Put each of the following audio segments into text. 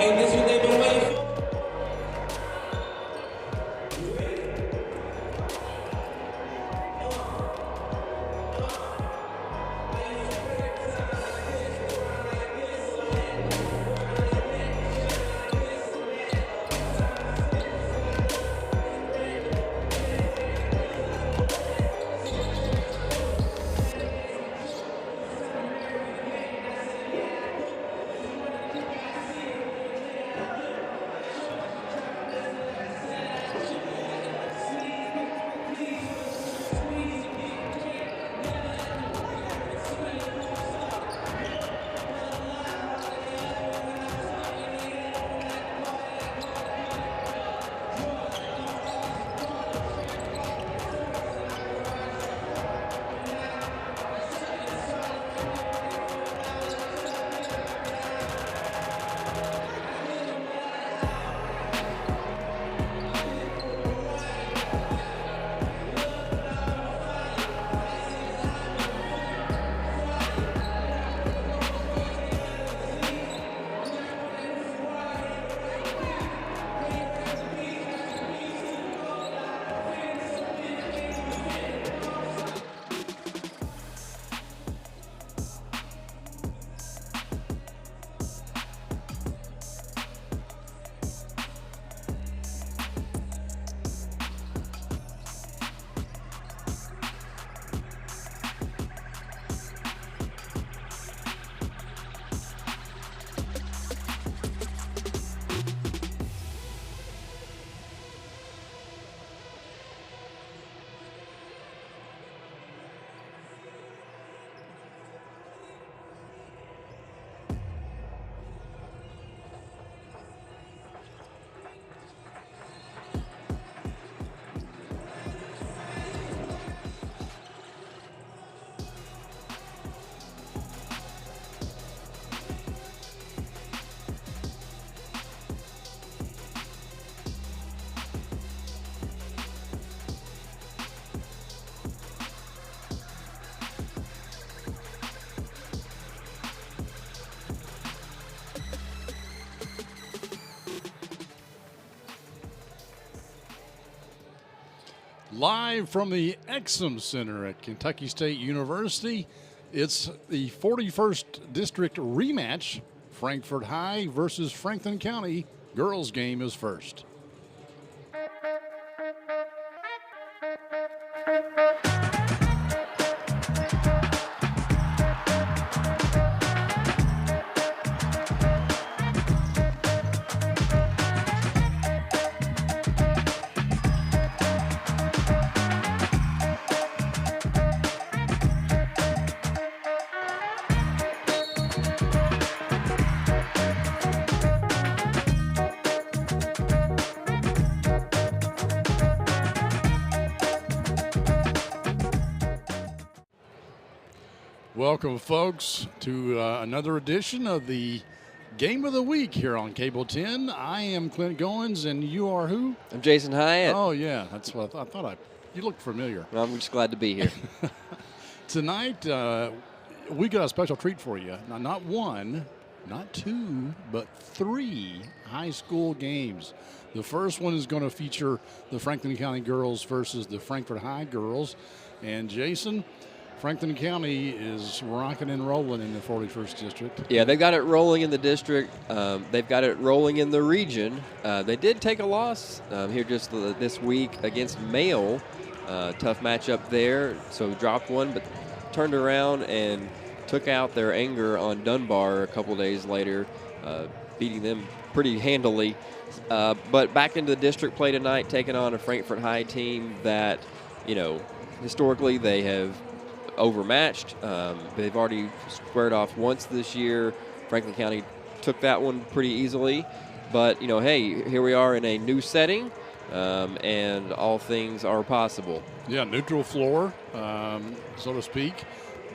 Ain't this what they've been waiting for? Live from the Exum Center at Kentucky State University, it's the 41st District rematch. Frankfort High versus Franklin County. Girls game is first. Welcome, folks, to another edition of the Game of the Week here on Cable 10. I am Clint Goins, and you are who? I'm Jason Hyatt. Oh, yeah, that's what I thought. You looked familiar. Well, I'm just glad to be here. Tonight, we got a special treat for you. Now, not one, not two, but three high school games. The first one is going to feature the Franklin County girls versus the Frankfort High girls. And, Jason, Franklin County is rocking and rolling in the 41st District. Yeah, they've got it rolling in the district. They've got it rolling in the region. They did take a loss here just this week against Mail. Tough matchup there, so dropped one, but turned around and took out their anger on Dunbar a couple days later, beating them pretty handily. But back into the district play tonight, taking on a Frankfort High team that, you know, historically they have overmatched. They've already squared off once this year. Franklin County took that one pretty easily. But, you know, hey, here we are in a new setting, and all things are possible. Yeah, neutral floor, so to speak.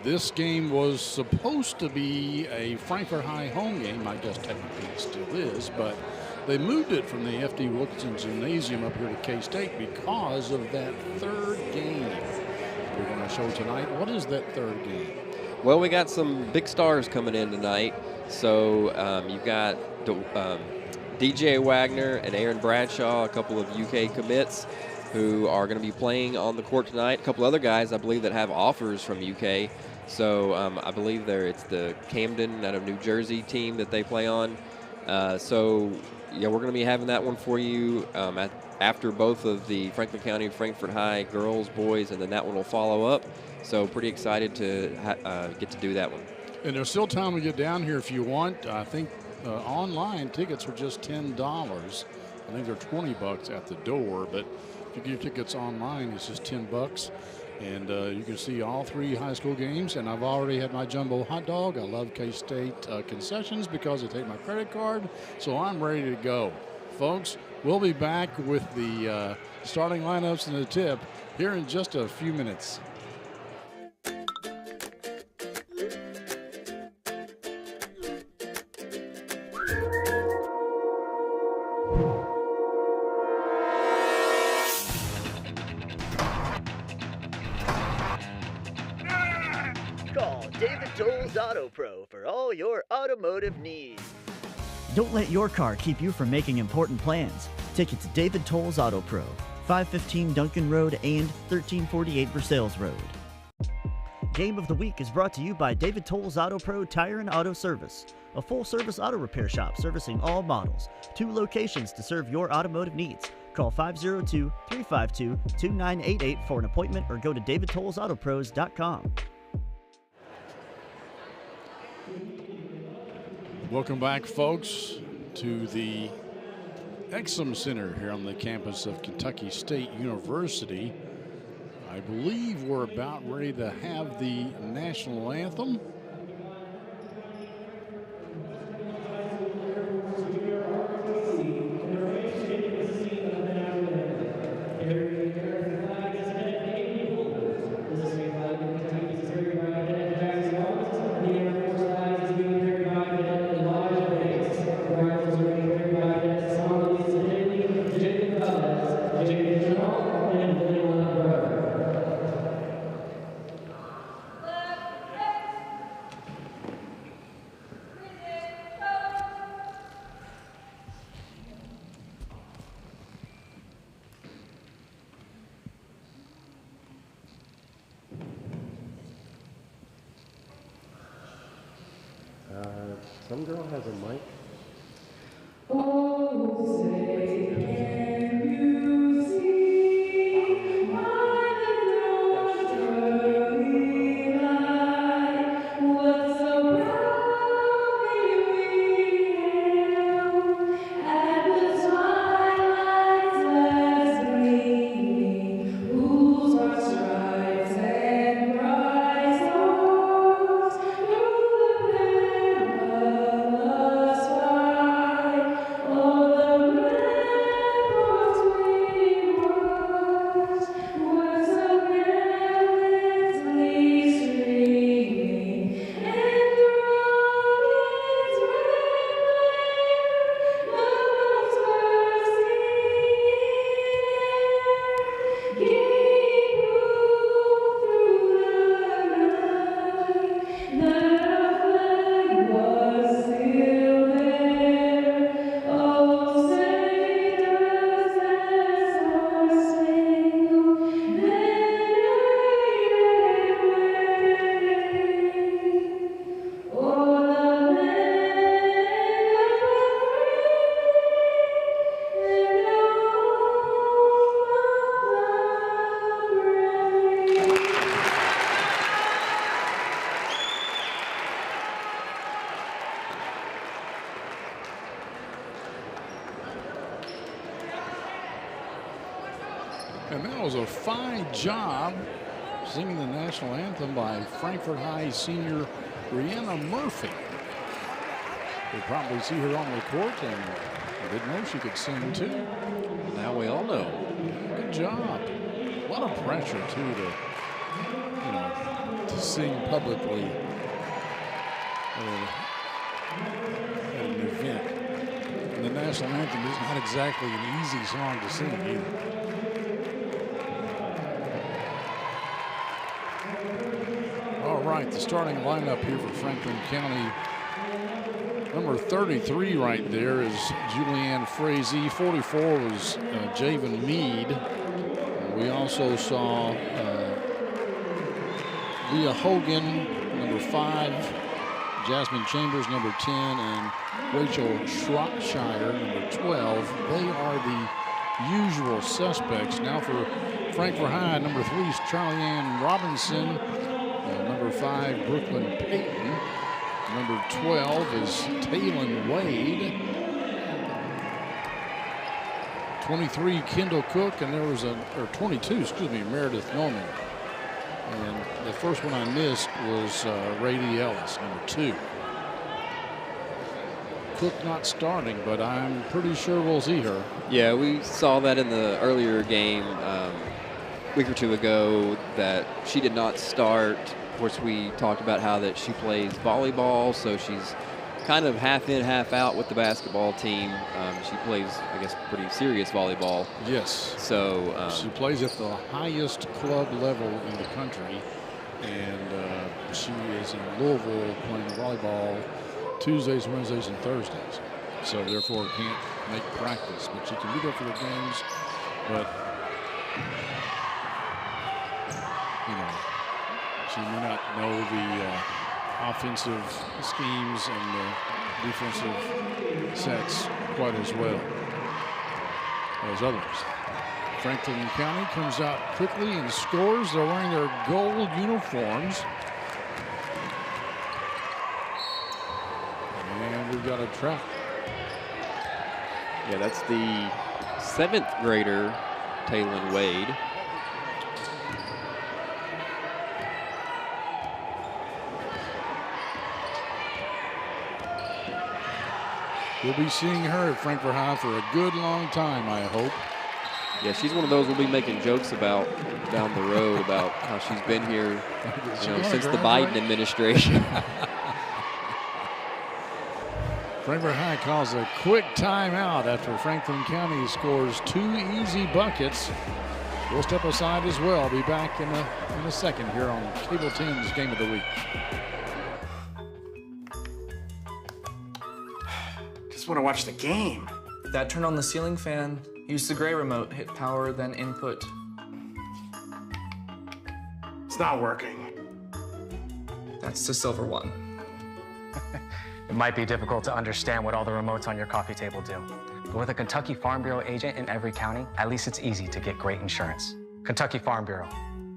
This game was supposed to be a Frankfort High home game. I guess technically it still is, but they moved it from the F.D. Wilkinson Gymnasium up here to K-State because of that third game we're going to show tonight. What is that third game? Well, we got some big stars coming in tonight. So you've got DJ Wagner and Aaron Bradshaw, a couple of UK commits who are going to be playing on the court tonight. A couple other guys, I believe, that have offers from UK. So I believe it's the Camden out of New Jersey team that they play on. So, yeah, we're going to be having that one for you after both of the Franklin County Frankfort High girls, boys, and then that one will follow up. So pretty excited to get to do that one. And there's still time to get down here if you want. I think online tickets are just $10. I think they're $20 at the door, but if you get your tickets online, it's just $10. And you can see all 3 high school games. And I've already had my jumbo hot dog. I love K-State concessions because they take my credit card. So I'm ready to go. Folks, we'll be back with the starting lineups and the tip here in just a few minutes. Call David Toll's Auto Pro for all your automotive needs. Don't let your car keep you from making important plans. Take it to David Toll's Auto Pro, 515 Duncan Road and 1348 Versailles Road. Game of the Week is brought to you by David Toll's Auto Pro Tire and Auto Service, a full-service auto repair shop servicing all models. 2 locations to serve your automotive needs. Call 502-352-2988 for an appointment or go to davidtollsautopros.com. Welcome back, folks, to the Exum Center here on the campus of Kentucky State University. I believe we're about ready to have the national anthem. Some girl has a mic. Oh, say, can you see by the dawn's early light what so proudly we hailed at the twilight's last gleaming, whose broad stripes and bright stars through the perilous fight, o'er the ramparts we watched, were so gallantly streaming, and through its red glare, the bells were singing, giving proof through the night that our flag was still there. Oh, say does that star-spangled banner yet wave o'er the land of the free and home of the brave? And that was a fine job singing the national anthem by Frankfort High senior Brianna Murphy. You'll probably see her on the court, and I didn't know she could sing too. Now we all know. Good job. A lot of pressure too to sing publicly at an event. And the national anthem is not exactly an easy song to sing either. All right, the starting lineup here for Franklin County. Number 33 right there is Julianne Frazee. 44 was Javen Mead. We also saw Leah Hogan, number 5. Jasmine Chambers, number 10. And Rachel Shropshire, number 12. They are the usual suspects. Now for Frankfort High, number 3 is Charlie Ann Robinson. Number 5, Brooklyn Payton. Number 12 is Taylon Wade. 23, Kendall Cook, and there was or 22, excuse me, Meredith Norman. And the first one I missed was Rady Ellis, number 2. Cook not starting, but I'm pretty sure we'll see her. Yeah, we saw that in the earlier game week or two ago that she did not start. Of course, we talked about how that she plays volleyball, so she's kind of half in, half out with the basketball team. She plays, I guess, pretty serious volleyball. Yes. So she plays at the highest club level in the country, and she is in Louisville playing volleyball Tuesdays, Wednesdays, and Thursdays. So therefore can't make practice, but she can be there for the games. But you know, she may not know the offensive schemes and the defensive sets quite as well as others. Franklin County comes out quickly and scores. They're wearing their gold uniforms. And we've got a trap. yeah, that's the 7th grader, Taylon Wade. We'll be seeing her at Frankfort High for a good long time, I hope. Yeah, she's one of those we'll be making jokes about down the road about how she's been here since the Biden administration. Frankfort High calls a quick timeout after Franklin County scores 2 easy buckets. We'll step aside as well. Be back in a second here on Cable 10's Game of the Week. Just want to watch the game. That turned on the ceiling fan. Use the gray remote. Hit power, then input. It's not working. That's the silver one. It might be difficult to understand what all the remotes on your coffee table do. But with a Kentucky Farm Bureau agent in every county, at least it's easy to get great insurance. Kentucky Farm Bureau,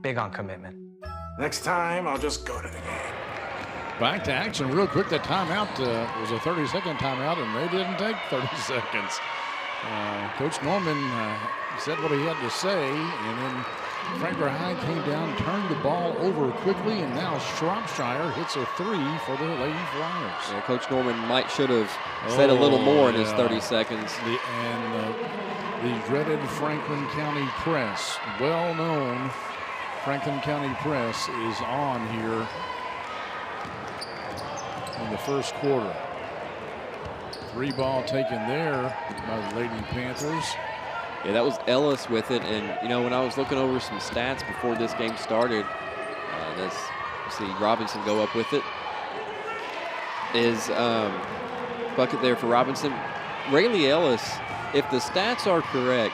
big on commitment. Next time, I'll just go to the game. Back to action real quick. That timeout was a 30-second timeout, and they didn't take 30 seconds. Coach Norman said what he had to say, and then Frankfort High came down, turned the ball over quickly, and now Shropshire hits a 3 for the Lady Flyers. Yeah, Coach Norman should have said a little more in his 30 seconds. The dreaded Franklin County press, well-known Franklin County press, is on here in the first quarter. 3 ball taken there by the Lady Panthers. Yeah, that was Ellis with it. And, you know, when I was looking over some stats before this game started, let's see Robinson go up with it. Is bucket there for Robinson. Rayleigh Ellis, if the stats are correct,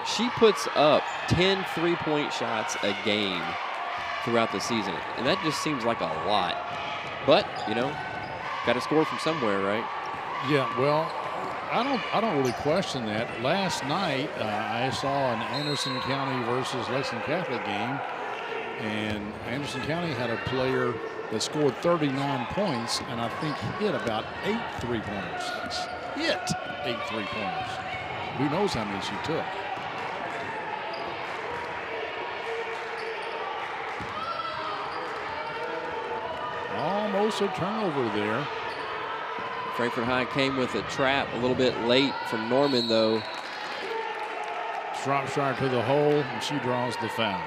she puts up 10 three-point shots a game throughout the season. And that just seems like a lot. But, you know, got to score from somewhere, right? Yeah, well, I don't really question that. Last night, I saw an Anderson County versus Lexington Catholic game, and Anderson County had a player that scored 39 points, and I think hit about 8 3-pointers. Hit 8 3-pointers. Who knows how many she took? Almost a turnover there. Frankfort High came with a trap a little bit late from Norman, though. Shropshire to the hole, and she draws the foul.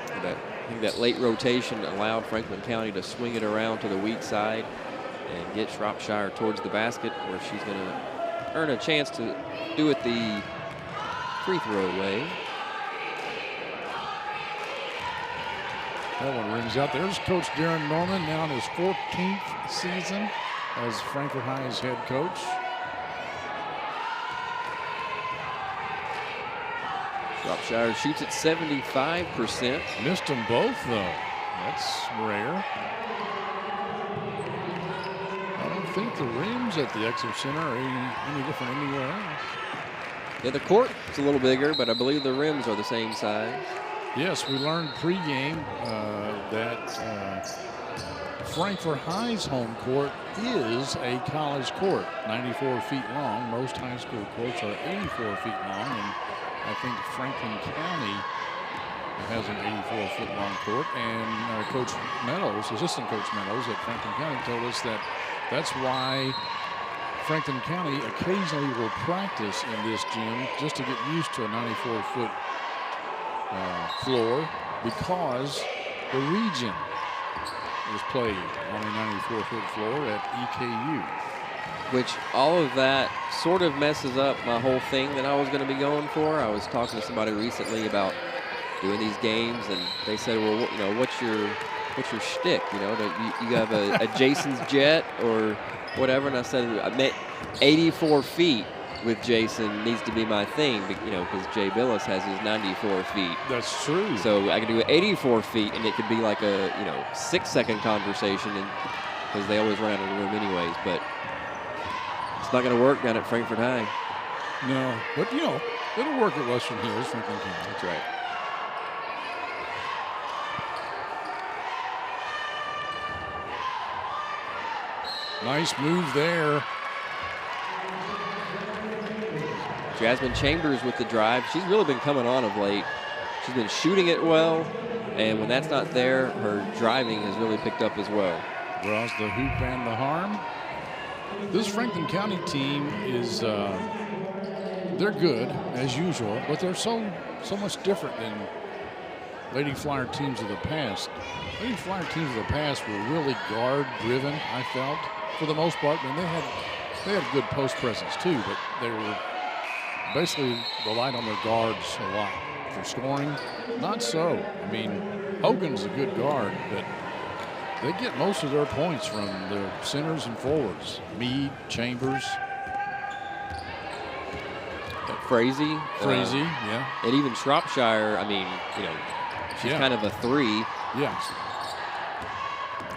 I think that late rotation allowed Franklin County to swing it around to the weak side and get Shropshire towards the basket, where she's going to earn a chance to do it the free throw way. That one rings out. There's Coach Darren Norman, now in his 14th season as Frankfort High's head coach. Shropshire shoots at 75%. Missed them both, though. That's rare. I don't think the rims at the Exum Center are any different anywhere else. Yeah, the court is a little bigger, but I believe the rims are the same size. Yes, we learned pregame that Frankfort High's home court is a college court, 94 feet long. Most high school courts are 84 feet long, and I think Franklin County has an 84-foot long court. And Coach Meadows, assistant Coach Meadows at Franklin County, told us that that's why Franklin County occasionally will practice in this gym just to get used to a 94-foot floor, because the region is played on a 94-foot floor at EKU. Which all of that sort of messes up my whole thing that I was going to be going for. I was talking to somebody recently about doing these games, and they said, well, you know, what's your shtick? You know, you have a Jason's jet or whatever? And I said, I meant 84 feet with Jason needs to be my thing, you know, because Jay Billis has his 94 feet. That's true. So I can do 84 feet, and it could be like a 6-second conversation, because they always run out of the room anyways. But it's not going to work down at Frankfort High. No, but it'll work at Western Hills, Franklin County. That's right. Nice move there. Jasmine Chambers with the drive. She's really been coming on of late. She's been shooting it well, and when that's not there, her driving has really picked up as well. Draws the hoop and the harm. This Franklin County team is, they're good as usual, but they're so much different than Lady Flyer teams of the past. Lady Flyer teams of the past were really guard driven, I felt, for the most part. And they had good post presence too, but they were basically relied on their guards a lot for scoring. Not so. I mean, Hogan's a good guard, but they get most of their points from their centers and forwards. Meade, Chambers. Frazee. Yeah. And even Shropshire, I mean, she's kind of a 3. Yes.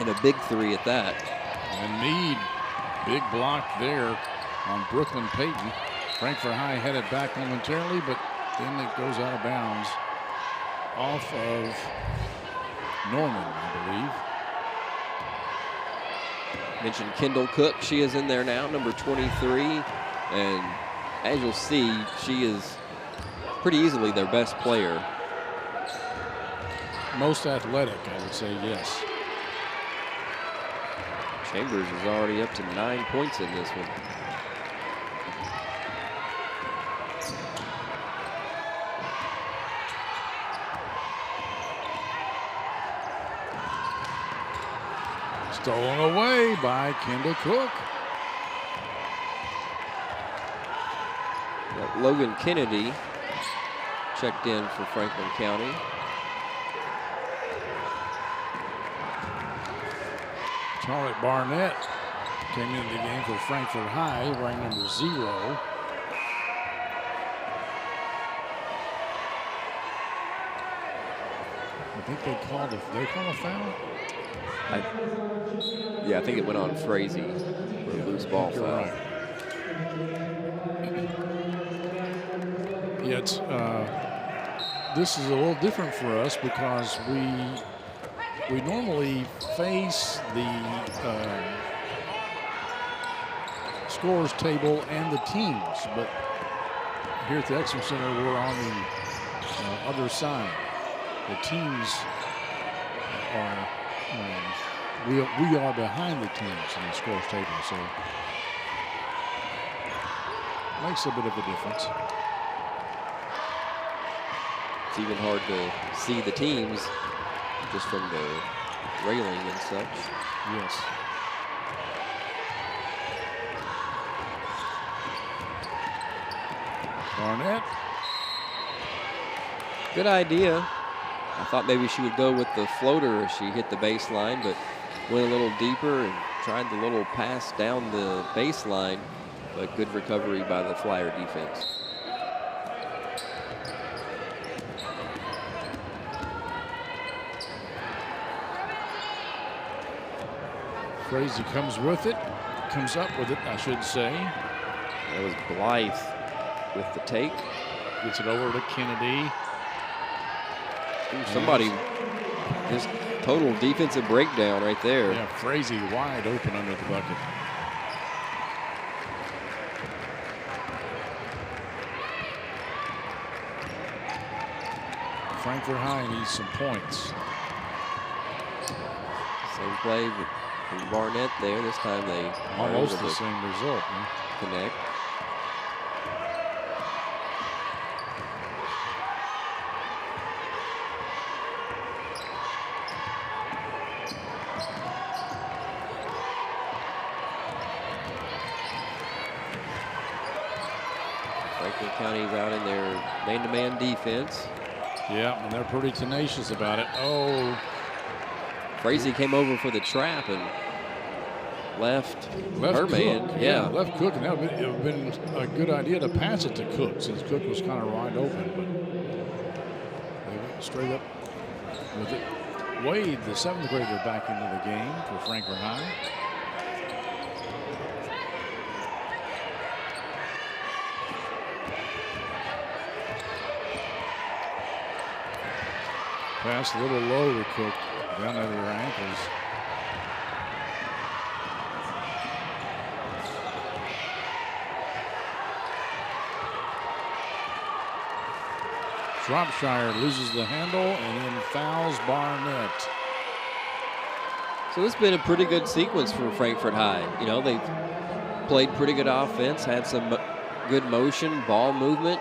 And a big 3 at that. And Meade, big block there on Brooklyn Payton. Frankfort High headed back momentarily, but then it goes out of bounds off of Norman, I believe. Mentioned Kendall Cook. She is in there now, number 23. And as you'll see, she is pretty easily their best player. Most athletic, I would say, yes. Chambers is already up to 9 points in this one. Stolen away by Kendall Cook. Logan Kennedy checked in for Franklin County. Charlotte Barnett came into the game for Frankfort High, wearing number 0. I think they called a foul. Yeah, I think it went on Frazee for a loose ball foul. Right. Yeah, this is a little different for us because we normally face the scores table and the teams, but here at the Exum Center, we're on the other side. The teams are, we are behind the teams in the scores table, so it makes a bit of a difference. It's even hard to see the teams just from the railing and such. Yes. Barnett. Good idea. I thought maybe she would go with the floater as she hit the baseline, but went a little deeper and tried the little pass down the baseline, but good recovery by the Flyer defense. Frazee comes with it, comes up with it, I should say. That was Blythe with the take. Gets it over to Kennedy. Ooh, somebody just total defensive breakdown right there. Yeah, Frazee wide open under the bucket. Frankfort High needs some points. Same play from Barnett there. This time they almost the same result. Connect. Franklin County's out in their man-to-man defense. Yeah, and they're pretty tenacious about it. Oh. Frazee came over for the trap and left her man. Yeah, left Cook, and that would have been a good idea to pass it to Cook since Cook was kind of wide open, but they went straight up with it. Wade, the 7th grader, back into the game for Frankfort High. Pass a little low to Cook, down at her ankles. Shropshire loses the handle and then fouls Barnett. So this has been a pretty good sequence for Frankfort High. You know, they've played pretty good offense, had some good motion, ball movement.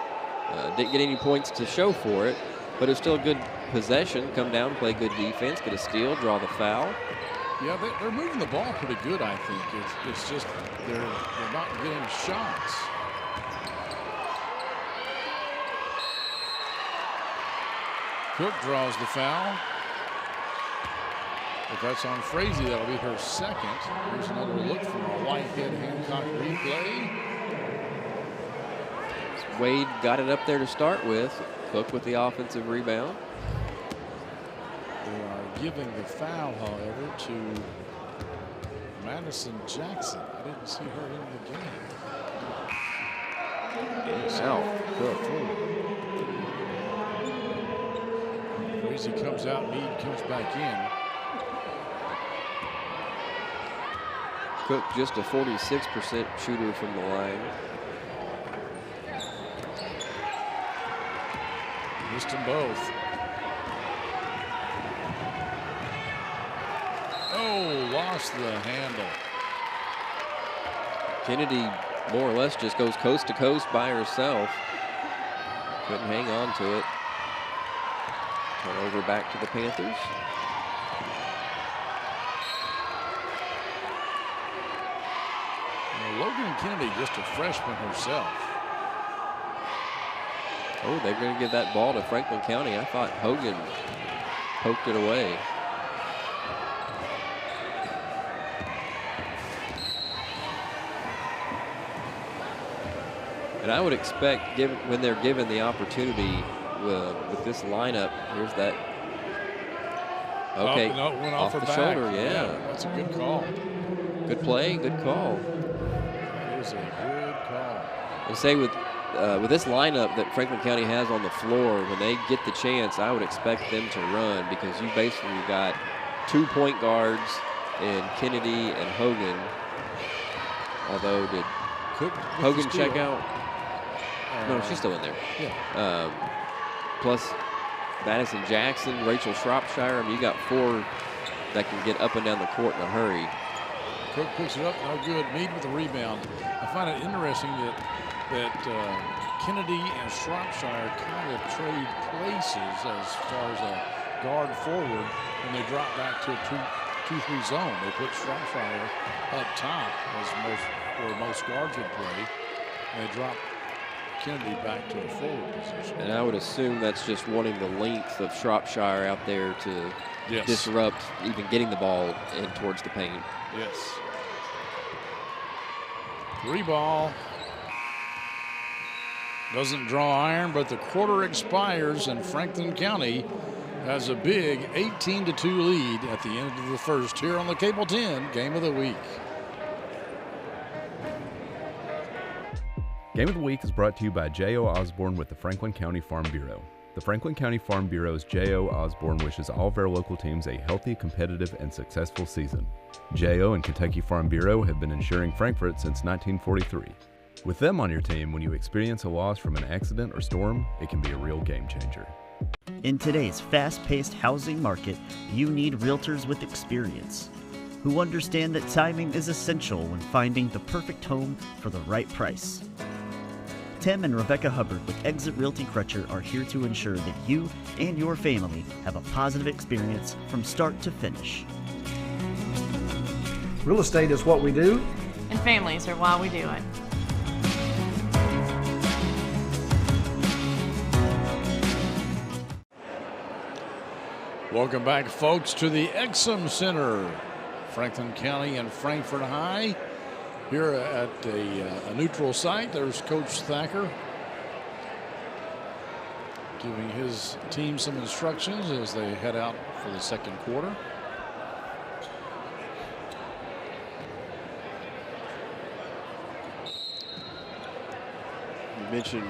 Didn't get any points to show for it, but it's still a good possession. Come down, play good defense, get a steal, draw the foul. Yeah, they're moving the ball pretty good, I think. It's just they're not getting shots. Cook draws the foul. If that's on Frazee, that'll be her second. Here's another look from a Whitehead Hancock replay. Wade got it up there to start with. Cook with the offensive rebound. They are giving the foul, however, to Madison Jackson. I didn't see her in the game. South Cook. Frazee comes out, Meade comes back in. Cook just a 46% shooter from the line. Missed them both. Oh, lost the handle. Kennedy more or less just goes coast to coast by herself. Couldn't hang on to it. Turnover back to the Panthers. Logan Kennedy, just a freshman herself. Oh, they're going to give that ball to Franklin County. I thought Hogan poked it away. And I would expect, when they're given the opportunity with this lineup, here's that. Okay, went off off her the back. shoulder, yeah. That's a good call. Good play, good call. That is a good call. And say with this lineup that Franklin County has on the floor, when they get the chance, I would expect them to run because you basically got 2 point guards in Kennedy and Hogan. Although, did Hogan check out? No, she's still in there. Yeah. Plus Madison Jackson, Rachel Shropshire. I mean, you got 4 that can get up and down the court in a hurry. Cook picks it up, no good. Meade with the rebound. I find it interesting that Kennedy and Shropshire kind of trade places as far as a guard forward when they drop back to a 2-3 zone. They put Shropshire up top as where most guards would play. And they drop Kennedy back to a forward position. And I would assume that's just wanting the length of Shropshire out there to disrupt even getting the ball in towards the paint. Yes. 3-ball. Doesn't draw iron, but the quarter expires, and Franklin County has a big 18-2 lead at the end of the first here on the Cable 10 Game of the Week. Game of the Week is brought to you by J.O. Osborne with the Franklin County Farm Bureau. The Franklin County Farm Bureau's J.O. Osborne wishes all of our local teams a healthy, competitive, and successful season. J.O. and Kentucky Farm Bureau have been insuring Frankfort since 1943. With them on your team, when you experience a loss from an accident or storm, it can be a real game changer. In today's fast-paced housing market, you need realtors with experience who understand that timing is essential when finding the perfect home for the right price. Tim and Rebecca Hubbard with Exit Realty Crutcher are here to ensure that you and your family have a positive experience from start to finish. Real estate is what we do, and families are why we do it. Welcome back, folks, to the Exum Center. Franklin County and Frankfort High. Here at a neutral site, there's Coach Thacker giving his team some instructions as they head out for the second quarter. You mentioned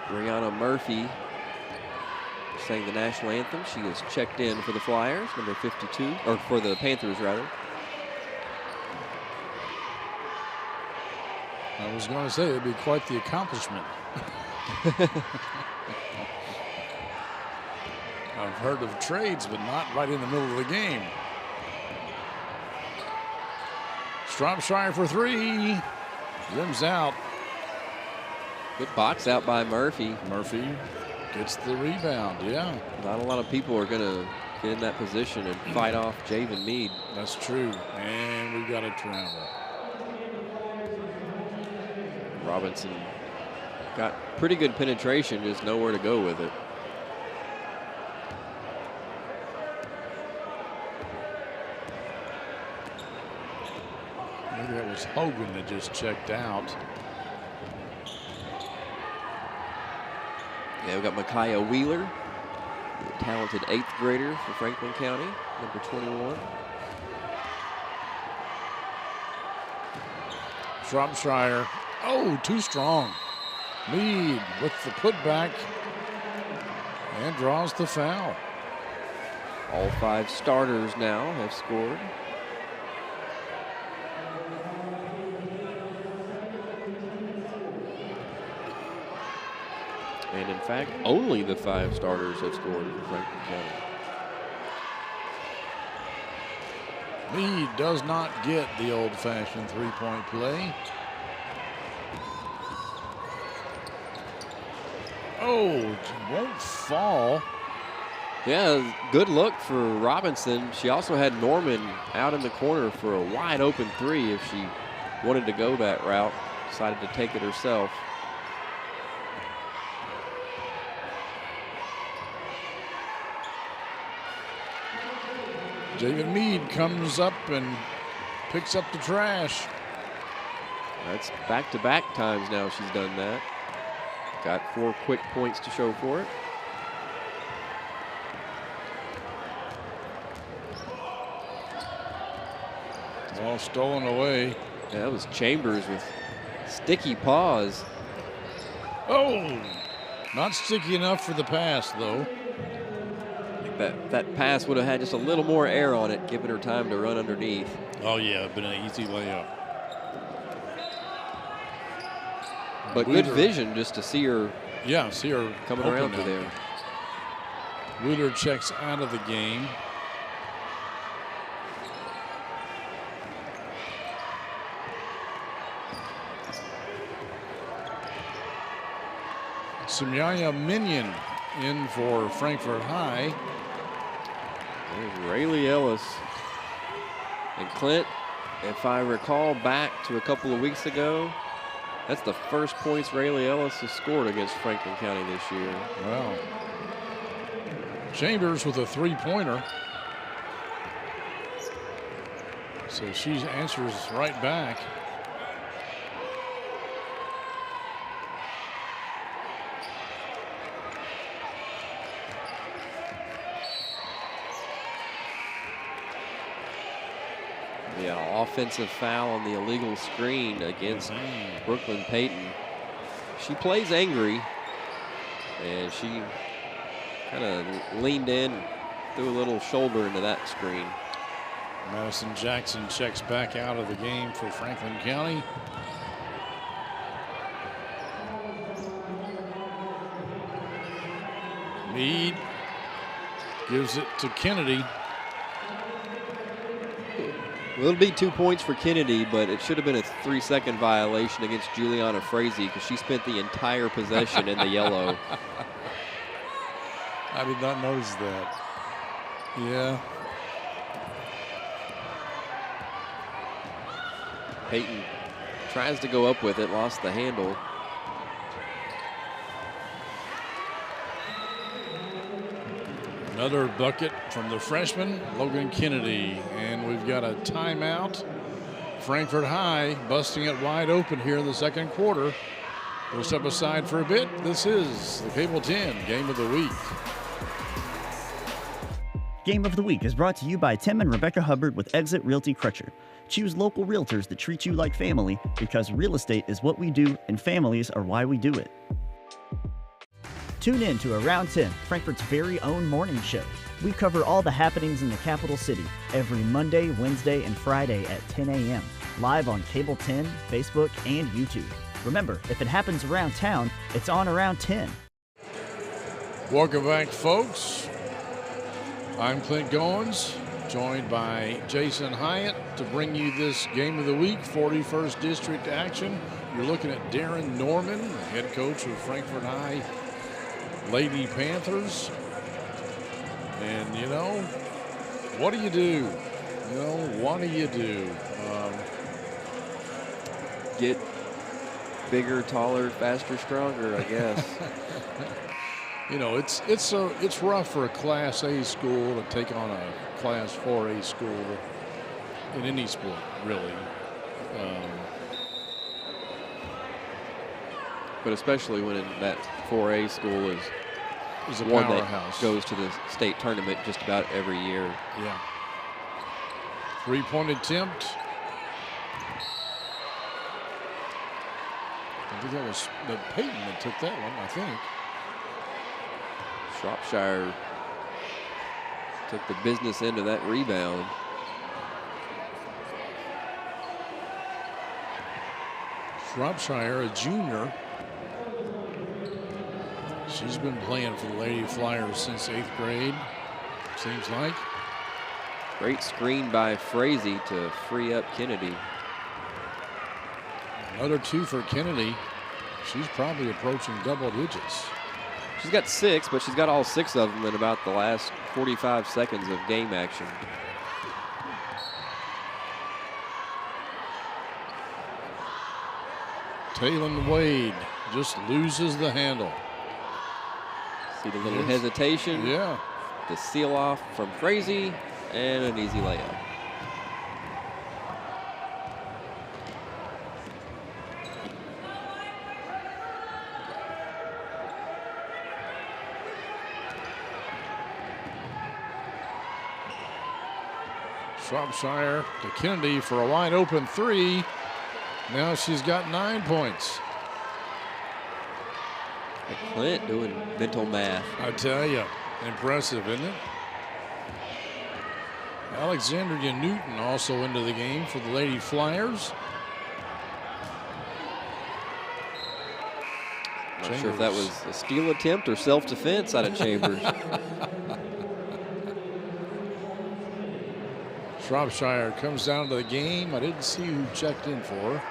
Brianna Murphy sang the national anthem. She is checked in for the Flyers, number 52, or for the Panthers, rather. I was going to say it'd be quite the accomplishment. I've heard of trades, but not right in the middle of the game. Shropshire for 3. Rims out. Good box out by Murphy. Murphy gets the rebound, yeah. Not a lot of people are going to get in that position and fight off Javen Mead. That's true. And we've got a turnover. Robinson got pretty good penetration, just nowhere to go with it. Maybe that was Hogan that just checked out. Yeah, we got Micaiah Wheeler, the talented 8th grader for Franklin County, number 21. Shropshire. Oh, too strong. Mead with the putback and draws the foul. All 5 starters now have scored. And in fact, only the 5 starters have scored for Franklin County. Mead does not get the old-fashioned three-point play. Oh, won't fall. Yeah, good look for Robinson. She also had Norman out in the corner for a wide open 3 if she wanted to go that route. Decided to take it herself. Javen Mead comes up and picks up the trash. That's back-to-back times now she's done that. Got 4 quick points to show for it. All stolen away. Yeah, that was Chambers with sticky paws. Oh, not sticky enough for the pass, though. I think that pass would have had just a little more air on it, giving her time to run underneath. Oh, yeah, been an easy layup. But Wheeler, good vision just to see her. Yeah, see her coming around through there. Wheeler checks out of the game. Samyaya Minion in for Frankfort High. There's Rayleigh Ellis. And Clint, if I recall back to a couple of weeks ago, That's the first points Rayleigh Ellis has scored against Franklin County this year. Wow. Chambers with a three-pointer. So she answers right back. Yeah, offensive foul on the illegal screen against Brooklyn Payton. She plays angry, and she kind of leaned in, threw a little shoulder into that screen. Madison Jackson checks back out of the game for Franklin County. Meade gives it to Kennedy. Well, it'll be 2 points for Kennedy, but it should have been a 3-second violation against Juliana Frazee because she spent the entire possession in the yellow. I did not notice that. Yeah. Payton tries to go up with it, lost the handle. Another bucket from the freshman, Logan Kennedy. And we've got a timeout. Frankfort High busting it wide open here in the second quarter. We'll step aside for a bit. This is the Cable 10 Game of the Week. Game of the Week is brought to you by Tim and Rebecca Hubbard with Exit Realty Crutcher. Choose local realtors that treat you like family because real estate is what we do and families are why we do it. Tune in to Around 10, Frankfort's very own morning show. We cover all the happenings in the capital city every Monday, Wednesday, and Friday at 10 a.m. live on Cable 10, Facebook, and YouTube. Remember, if it happens around town, it's on Around 10. Welcome back, folks. I'm Clint Goins, joined by Jason Hyatt to bring you this Game of the Week, 41st District action. You're looking at Darren Norman, head coach of Frankfort High Lady Panthers. And, you know, what do you do? You know, what do you do? Get bigger, taller, faster, stronger, I guess. You know, it's rough for a Class A school to take on a Class 4A school in any sport, really. But especially when that 4A school is a one powerhouse. that goes to the state tournament just about every year. Yeah. Three-point attempt. I think that was Peyton that took that one, I think. Shropshire took the business end of that rebound. Shropshire, a junior. She's been playing for the Lady Flyers since 8th grade, seems like. Great screen by Frazee to free up Kennedy. Another two for Kennedy. She's probably approaching double digits. She's got 6, but she's got all 6 of them in about the last 45 seconds of game action. Taylon Wade just loses the handle. See the little hesitation? Yeah. The seal off from Frazee and an easy layup. Shropshire to Kennedy for a wide open three. Now she's got 9 points. Clint doing mental math. I tell you, impressive, isn't it? Alexandria Newton also into the game for the Lady Flyers. Not sure if that was a steal attempt or self-defense out of Chambers. Shropshire comes down to the game. I didn't see who checked in for her.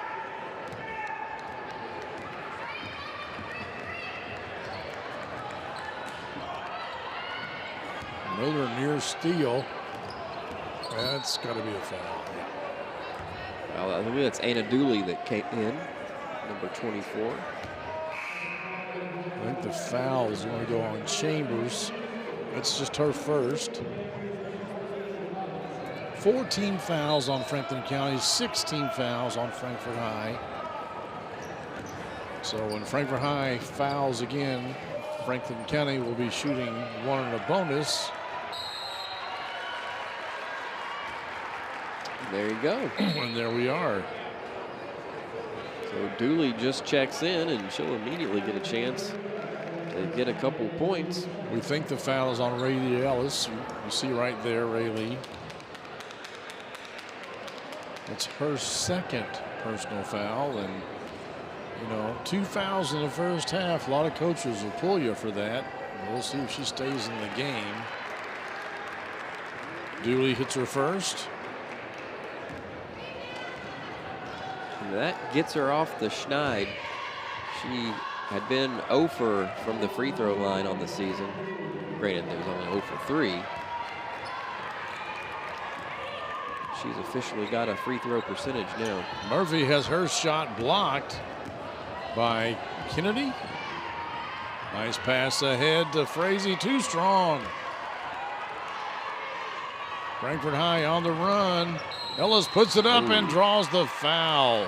Another near steal. That's got to be a foul. Well, I think that's Anna Dooley that came in. number 24. I think the foul is going to go on Chambers. That's just her first. 14 fouls on Franklin County, 16 fouls on Frankfort High. So when Frankfort High fouls again, Franklin County will be shooting one in a bonus. There you go. And there we are. So Dooley just checks in, and she'll immediately get a chance to get a couple points. We think the foul is on Rayleigh Ellis. You see right there, Rayleigh. It's her second personal foul, and you know, 2 fouls in the first half. A lot of coaches will pull you for that. We'll see if she stays in the game. Dooley hits her first. And that gets her off the schneid. She had been 0 for from the free throw line on the season. Granted, there was only 0 for 3. She's officially got a free throw percentage now. Murphy has her shot blocked by Kennedy. Nice pass ahead to Frazee, too strong. Frankfort High on the run. Ellis puts it up and draws the foul.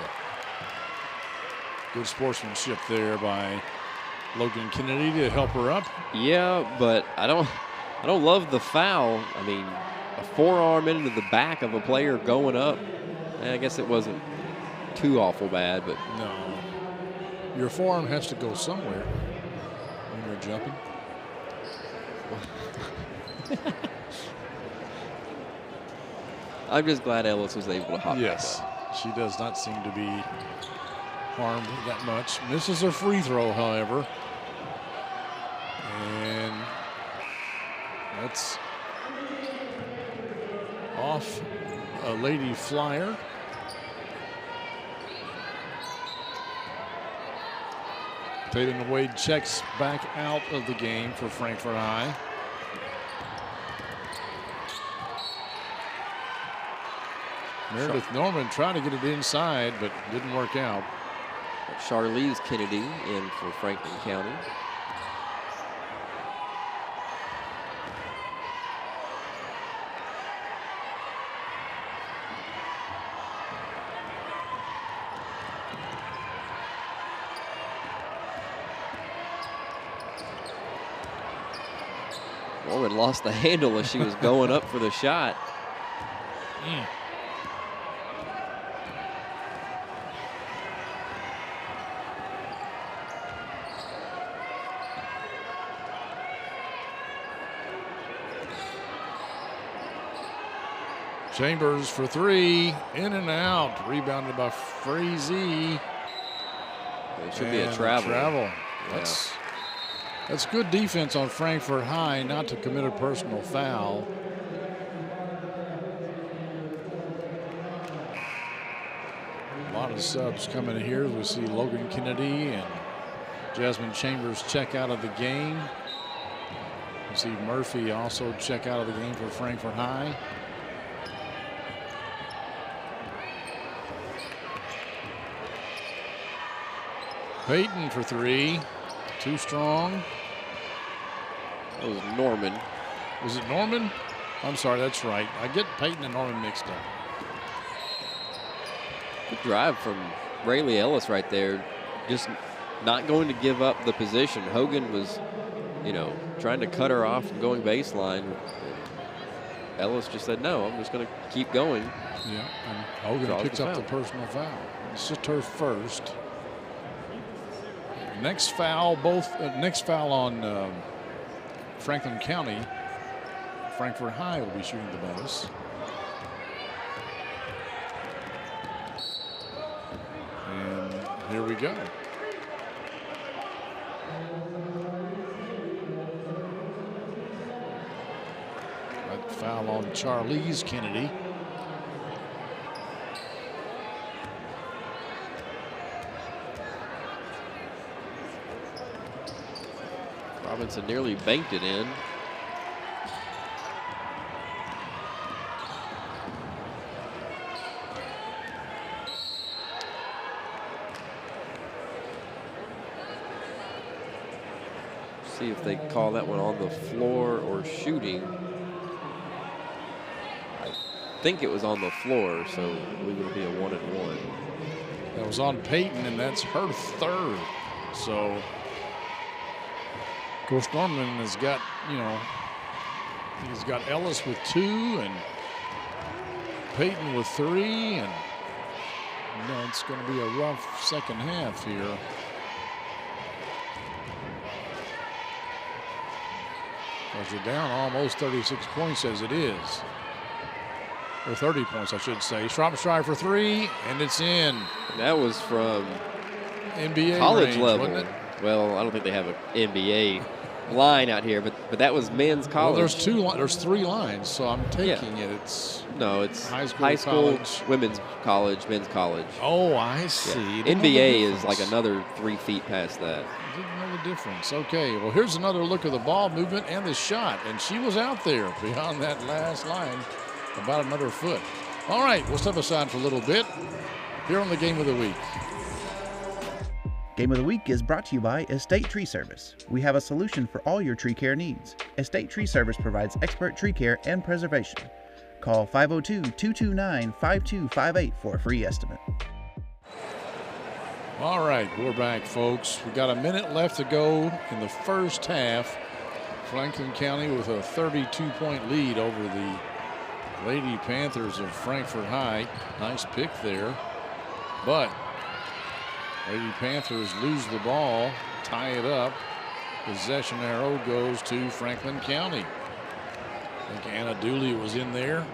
Good sportsmanship there by Logan Kennedy to help her up. Yeah, but I don't love the foul. I mean, a forearm into the back of a player going up. I guess it wasn't too awful bad, but no. Your forearm has to go somewhere when you're jumping. I'm just glad Ellis was able to hop yes, back up. She does not seem to be harmed that much. Misses her free throw, however. And that's off a Lady Flyer. Tatum Wade checks back out of the game for Frankfort High. Meredith Norman tried to get it inside, but didn't work out. Charlize Kennedy in for Franklin County. Norman lost the handle as she was going up for the shot. Chambers for 3, in and out, rebounded by Frazee. It should be a travel. Yeah. That's good defense on Frankfort High not to commit a personal foul. A lot of subs coming here. We see Logan Kennedy and Jasmine Chambers check out of the game. We see Murphy also check out of the game for Frankfort High. Payton for 3, too strong. That was Norman. Was it Norman? I'm sorry, that's right. I get Payton and Norman mixed up. Good drive from Rayleigh Ellis right there. Just not going to give up the position. Hogan was, you know, trying to cut her off and going baseline. Ellis just said, no, I'm just going to keep going. Yeah, and Hogan picks up the personal foul. It's just her first. Next foul, next foul on Franklin County. Frankfort High will be shooting the bonus. And here we go. That foul on Charlize Kennedy. Robinson nearly banked it in. See if they call that one on the floor or shooting. I think it was on the floor, so we will be a 1-and-1. That was on Peyton, and that's her third. So, Coach Norman has got, he's got Ellis with 2 and Peyton with 3, and it's going to be a rough second half here. Because you're down almost 36 points as it is. Or 30 points, I should say. Shropshire for 3, and it's in. That was from NBA college range, level. wasn't it? Well, I don't think they have an NBA line out here, but that was men's college. Well, there's 3 lines, so I'm taking it. It's high school, college. women's college, men's college. Oh, I see. Yeah. Didn't know the NBA is difference. like another 3 feet past that. Didn't know the difference. Okay, well, here's another look at the ball movement and the shot, and she was out there beyond that last line, about another foot. All right, we'll step aside for a little bit. Here on the Game of the Week. Game of the Week is brought to you by Estate Tree Service. We have a solution for all your tree care needs. Estate Tree Service provides expert tree care and preservation. Call 502-229-5258 for a free estimate. All right, we're back, folks. We got a minute left to go in the first half. Franklin County with a 32-point lead over the Lady Panthers of Frankfort High. Nice pick there. But Lady Panthers lose the ball, tie it up. Possession arrow goes to Franklin County. I think Anna Dooley was in there.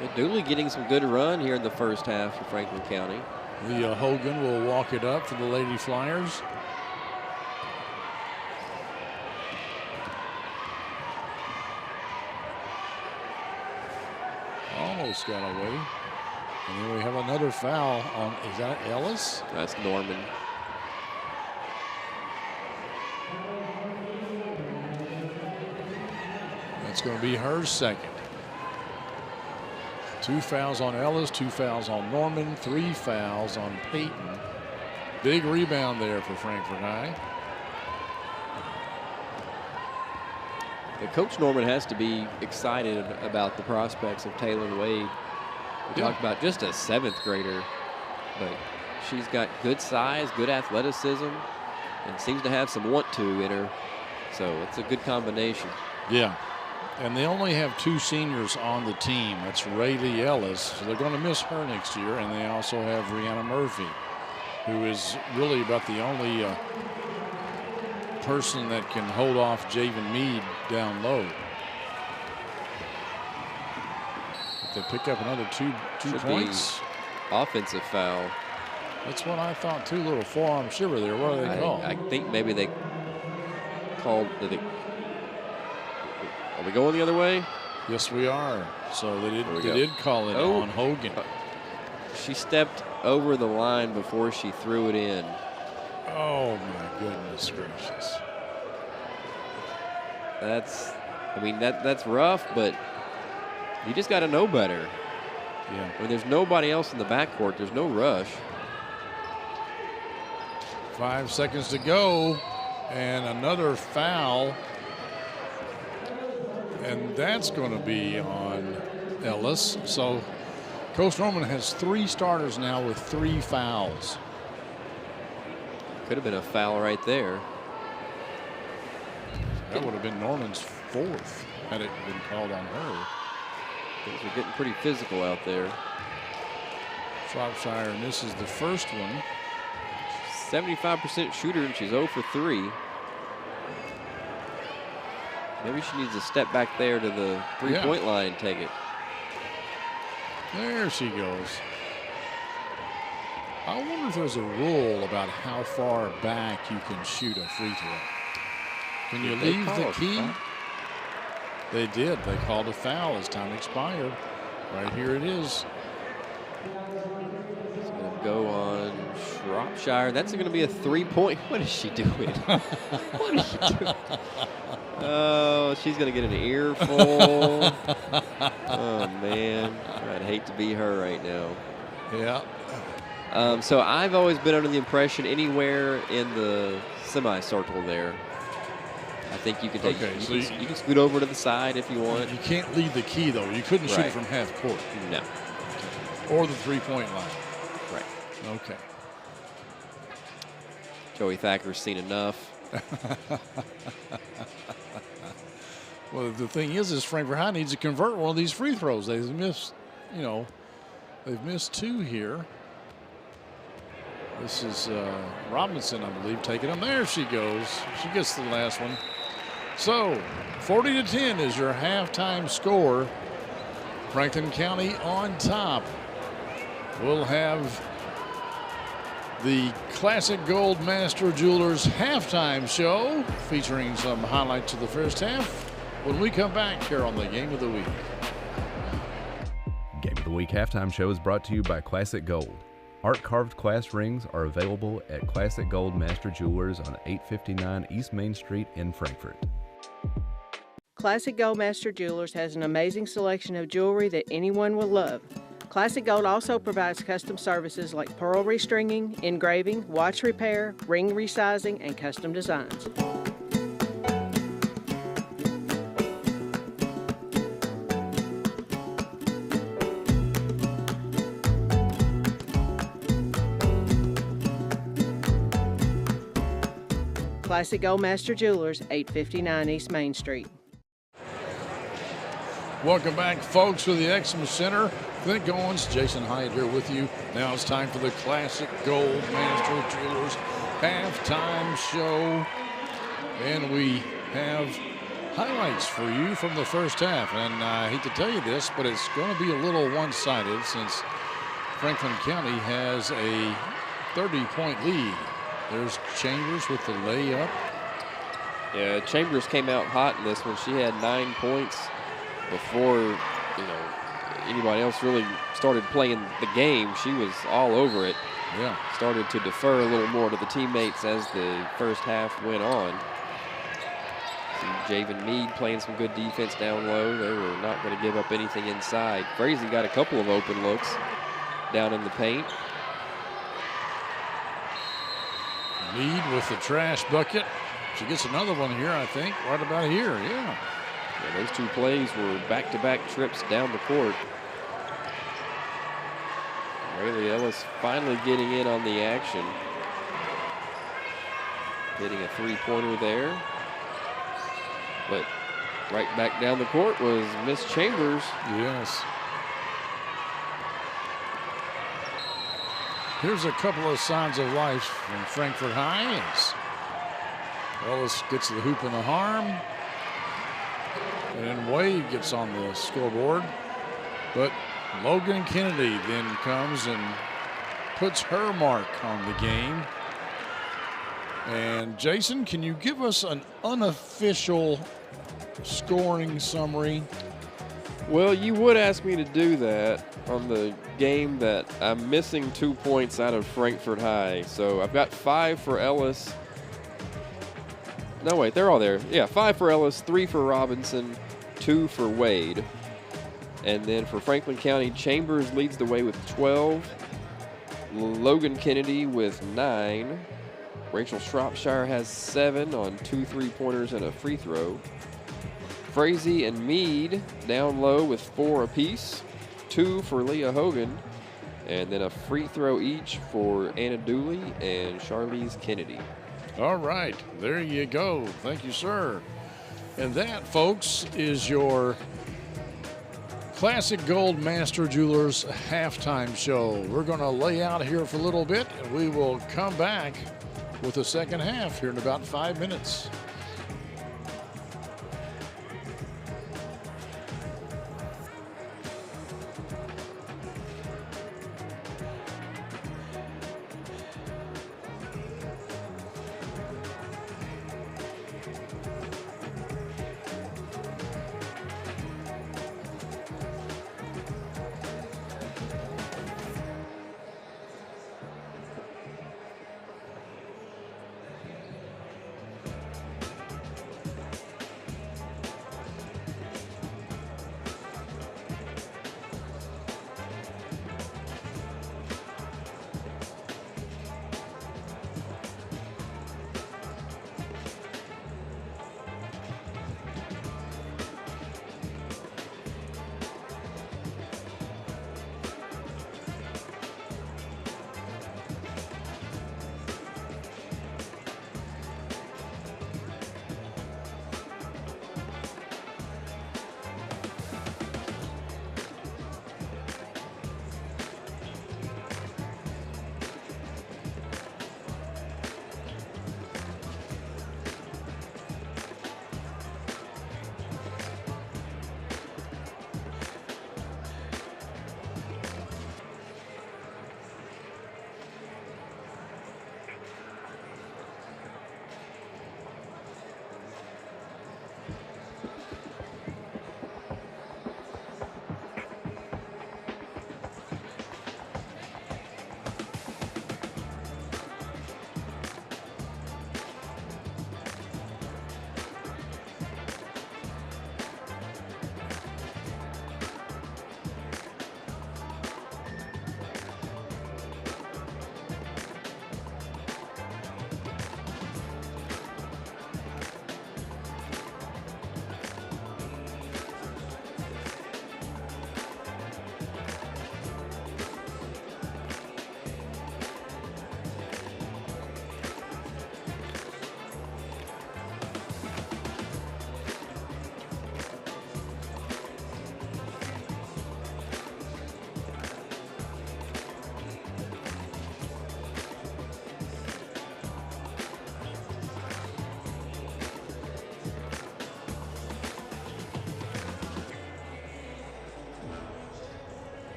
Yeah, Dooley getting some good run here in the first half for Franklin County. Leah Hogan will walk it up for the Lady Flyers. Almost got away. And then we have another foul on, is that Ellis? That's Norman. That's going to be her second. 2 fouls on Ellis, 2 fouls on Norman, 3 fouls on Peyton. Big rebound there for Frankfort High. Coach Norman has to be excited about the prospects of Taylor Wade. We talked about just a 7th grader, but she's got good size, good athleticism, and seems to have some want-to in her. So it's a good combination. Yeah. And they only have 2 seniors on the team. That's Rayleigh Ellis, so they're going to miss her next year. And they also have Brianna Murphy, who is really about the only person that can hold off Javen Mead down low. If they pick up another two points. Offensive foul. That's what I thought too. Little forearm shiver there. What do they call? I think maybe they called. Are we going the other way? Yes, we are. So they did call it on Hogan. She stepped over the line before she threw it in. Oh my goodness gracious. That's rough, but you just got to know better. Yeah. When there's nobody else in the backcourt, there's no rush. 5 seconds to go, and another foul. And that's going to be on Ellis. So Coach Norman has 3 starters now with 3 fouls. Could have been a foul right there. That would have been Norman's 4th had it been called on her. Things are getting pretty physical out there. Shropshire misses the first one. 75% shooter, and she's 0 for 3. Maybe she needs to step back there to the three-point line and take it. There she goes. I wonder if there's a rule about how far back you can shoot a free throw. Can you leave the key? They did. They called a foul as time expired. Right here it is. It's going to go on Shropshire. That's going to be a 3-point. What is she doing? What is she doing? Oh, she's going to get an earful. Oh, man. I'd hate to be her right now. Yeah. So I've always been under the impression anywhere in the semicircle there, I think you can take Okay, so you can scoot over to the side if you want. You can't leave the key, though. You couldn't shoot Right. it from half court. No. Or the three-point line. Right. Okay. Joey Thacker's seen enough. Well, the thing is Frankfort High needs to convert one of these free throws. They've missed, they've missed 2 here. This is Robinson, I believe, taking them. There she goes. She gets the last one. So 40-10 is your halftime score. Franklin County on top. We'll have the Classic Gold Master Jewelers halftime show featuring some highlights of the first half when we come back here on the Game of the Week. Game of the Week halftime show is brought to you by Classic Gold. Art carved class rings are available at Classic Gold Master Jewelers on 859 East Main Street in Frankfort. Classic Gold Master Jewelers has an amazing selection of jewelry that anyone will love. Classic Gold also provides custom services like pearl restringing, engraving, watch repair, ring resizing, and custom designs. Classic Gold Master Jewelers, 859 East Main Street. Welcome back, folks, to the Exum Center. Clint Goins, Jason Hyatt here with you. Now it's time for the Classic Gold Master Jewelers halftime show. And we have highlights for you from the first half. And I hate to tell you this, but it's going to be a little one-sided since Franklin County has a 30-point lead. There's Chambers with the layup. Yeah, Chambers came out hot in this one. She had 9 points before, anybody else really started playing the game. She was all over it. Yeah. Started to defer a little more to the teammates as the first half went on. See Javen Meade playing some good defense down low. They were not going to give up anything inside. Frazee got a couple of open looks down in the paint. Meade with the trash bucket. She gets another one here, I think, right about here. Yeah. Those 2 plays were back-to-back trips down the court. Rayleigh Ellis finally getting in on the action. Hitting a 3-pointer there. But right back down the court was Miss Chambers. Yes. Here's a couple of signs of life from Frankfort High. Ellis gets the hoop in the arm. And then Wade gets on the scoreboard. But Logan Kennedy then comes and puts her mark on the game. And Jason, can you give us an unofficial scoring summary? Well, you would ask me to do that on the game that I'm missing 2 points out of Frankfort High. So I've got 5 for Ellis. No, wait, they're all there. Yeah, 5 for Ellis, 3 for Robinson, 2 for Wade. And then for Franklin County, Chambers leads the way with 12. Logan Kennedy with 9. Rachel Shropshire has 7 on 2 3-pointers and a free throw. Frazee and Meade down low with 4 apiece. 2 for Leah Hogan. And then a free throw each for Anna Dooley and Charlize Kennedy. All right, there you go. Thank you, sir. And that, folks, is your Classic Gold Master Jewelers halftime show. We're going to lay out here for a little bit, and we will come back with the second half here in about 5 minutes.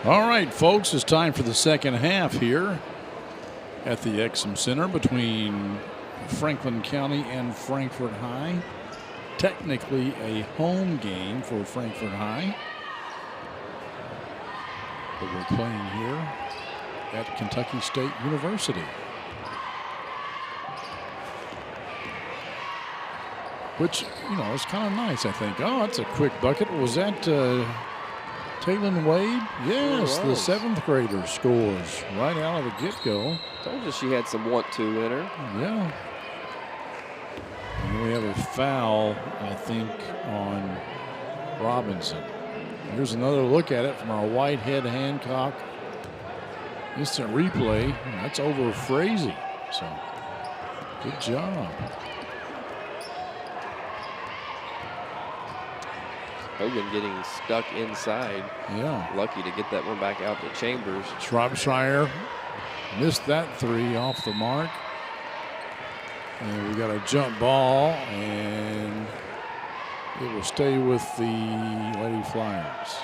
All right, folks, it's time for the second half here at the Exum Center between Franklin County and Frankfort High. Technically a home game for Frankfort High, but we're playing here at Kentucky State University. Which, you know, is kind of nice, I think. Oh, that's a quick bucket. Was that Taylon Wade? Yes, the 7th grader scores right out of the get-go. Told you she had some want-to in her. Yeah. And we have a foul, I think, on Robinson. Here's another look at it from our Whitehead Hancock instant replay. That's over Frazee. So, good job. Hogan getting stuck inside. Yeah. Lucky to get that one back out to Chambers. Shropshire missed that 3 off the mark. And we got a jump ball, and it will stay with the Lady Flyers.